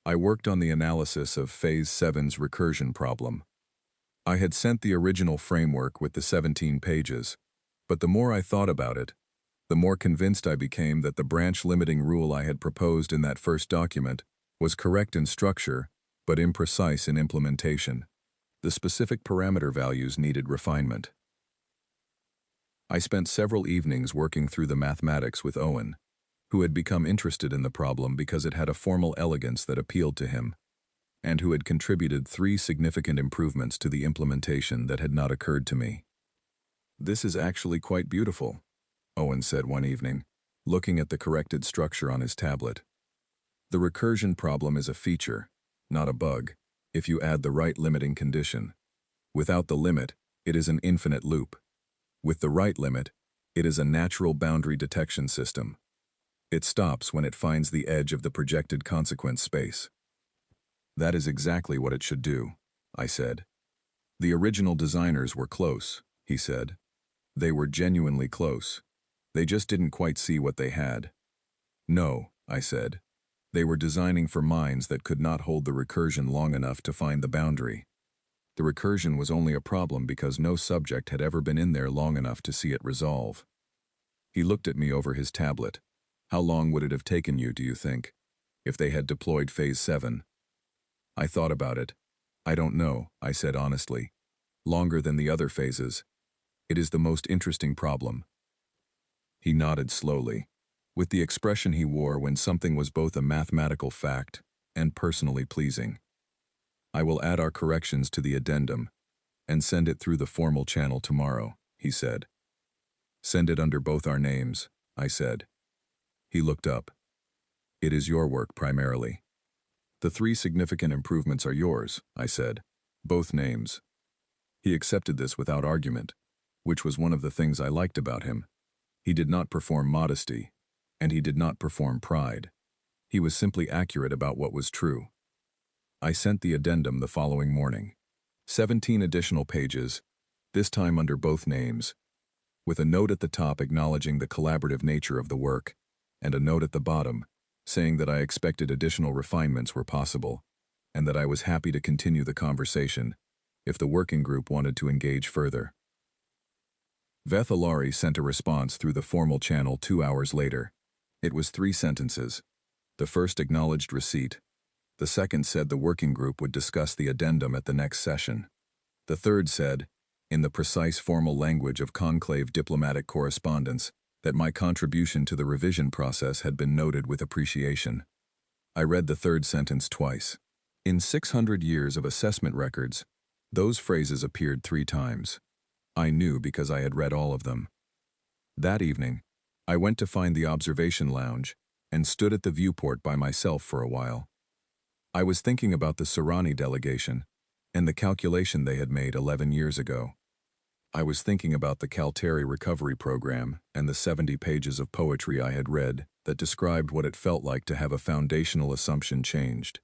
I worked on the analysis of Phase 7's recursion problem. I had sent the original framework with the 17 pages, but the more I thought about it, the more convinced I became that the branch-limiting rule I had proposed in that first document was correct in structure, but imprecise in implementation. The specific parameter values needed refinement. I spent several evenings working through the mathematics with Owen, who had become interested in the problem because it had a formal elegance that appealed to him, and who had contributed 3 significant improvements to the implementation that had not occurred to me. "This is actually quite beautiful," Owen said one evening, looking at the corrected structure on his tablet. "The recursion problem is a feature, not a bug, if you add the right limiting condition. Without the limit, it is an infinite loop. With the right limit, it is a natural boundary detection system. It stops when it finds the edge of the projected consequence space." "That is exactly what it should do," I said. "The original designers were close," he said. They were genuinely close. They just didn't quite see what they had. No, I said. They were designing for minds that could not hold the recursion long enough to find the boundary. The recursion was only a problem because no subject had ever been in there long enough to see it resolve. He looked at me over his tablet. How long would it have taken you, do you think, if they had deployed Phase 7? I thought about it. I don't know, I said honestly. Longer than the other phases. It is the most interesting problem. He nodded slowly, with the expression he wore when something was both a mathematical fact and personally pleasing. I will add our corrections to the addendum and send it through the formal channel tomorrow, he said. Send it under both our names, I said. He looked up. It is your work primarily. The 3 significant improvements are yours, I said. Both names. He accepted this without argument, which was one of the things I liked about him. He did not perform modesty, and he did not perform pride. He was simply accurate about what was true. I sent the addendum the following morning. 17 additional pages, this time under both names, with a note at the top acknowledging the collaborative nature of the work, and a note at the bottom saying that I expected additional refinements were possible, and that I was happy to continue the conversation if the working group wanted to engage further. Vethalari sent a response through the formal channel 2 hours later. It was 3 sentences. The first acknowledged receipt. The second said the working group would discuss the addendum at the next session. The third said, in the precise formal language of conclave diplomatic correspondence, that my contribution to the revision process had been noted with appreciation. I read the third sentence twice. In 600 years of assessment records, those phrases appeared 3 times. I knew because I had read all of them. That evening, I went to find the observation lounge and stood at the viewport by myself for a while. I was thinking about the Serrani delegation and the calculation they had made 11 years ago. I was thinking about the Calteri recovery program and the 70 pages of poetry I had read that described what it felt like to have a foundational assumption changed.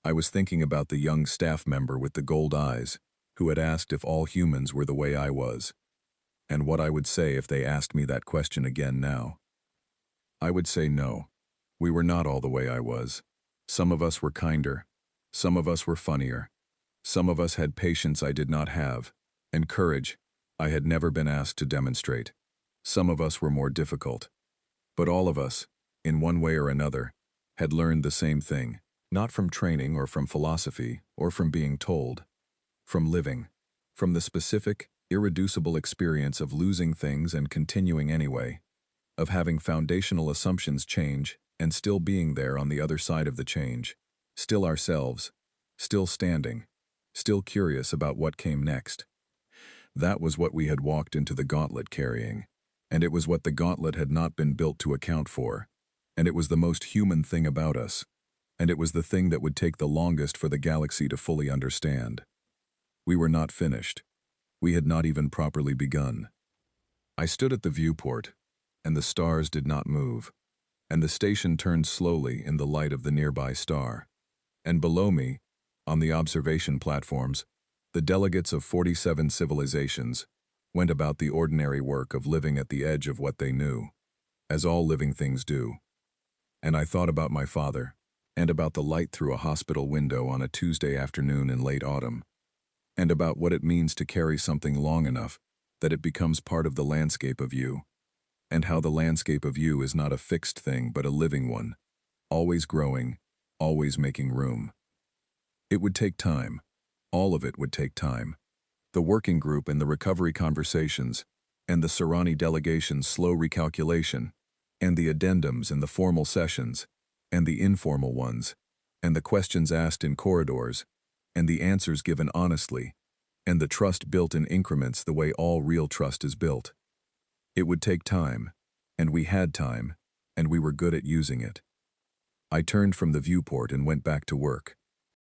I was thinking about the young staff member with the gold eyes who had asked if all humans were the way I was, and what I would say if they asked me that question again now. I would say no. We were not all the way I was. Some of us were kinder. Some of us were funnier. Some of us had patience I did not have, and courage I had never been asked to demonstrate. Some of us were more difficult. But all of us, in one way or another, had learned the same thing, not from training or from philosophy or from being told, from living, from the specific, irreducible experience of losing things and continuing anyway, of having foundational assumptions change and still being there on the other side of the change, still ourselves, still standing, still curious about what came next. That was what we had walked into the gauntlet carrying, and it was what the gauntlet had not been built to account for, and it was the most human thing about us, and it was the thing that would take the longest for the galaxy to fully understand. We were not finished. We had not even properly begun. I stood at the viewport, and the stars did not move, and the station turned slowly in the light of the nearby star, and below me, on the observation platforms, the delegates of 47 civilizations went about the ordinary work of living at the edge of what they knew, as all living things do. And I thought about my father, and about the light through a hospital window on a Tuesday afternoon in late autumn, and about what it means to carry something long enough that it becomes part of the landscape of you, and how the landscape of you is not a fixed thing but a living one, always growing, always making room. It would take time. All of it would take time. The working group and the recovery conversations, and the Serrani delegation's slow recalculation, and the addendums and the formal sessions, and the informal ones, and the questions asked in corridors, and the answers given honestly, and the trust built in increments the way all real trust is built. It would take time, and we had time, and we were good at using it. I turned from the viewport and went back to work.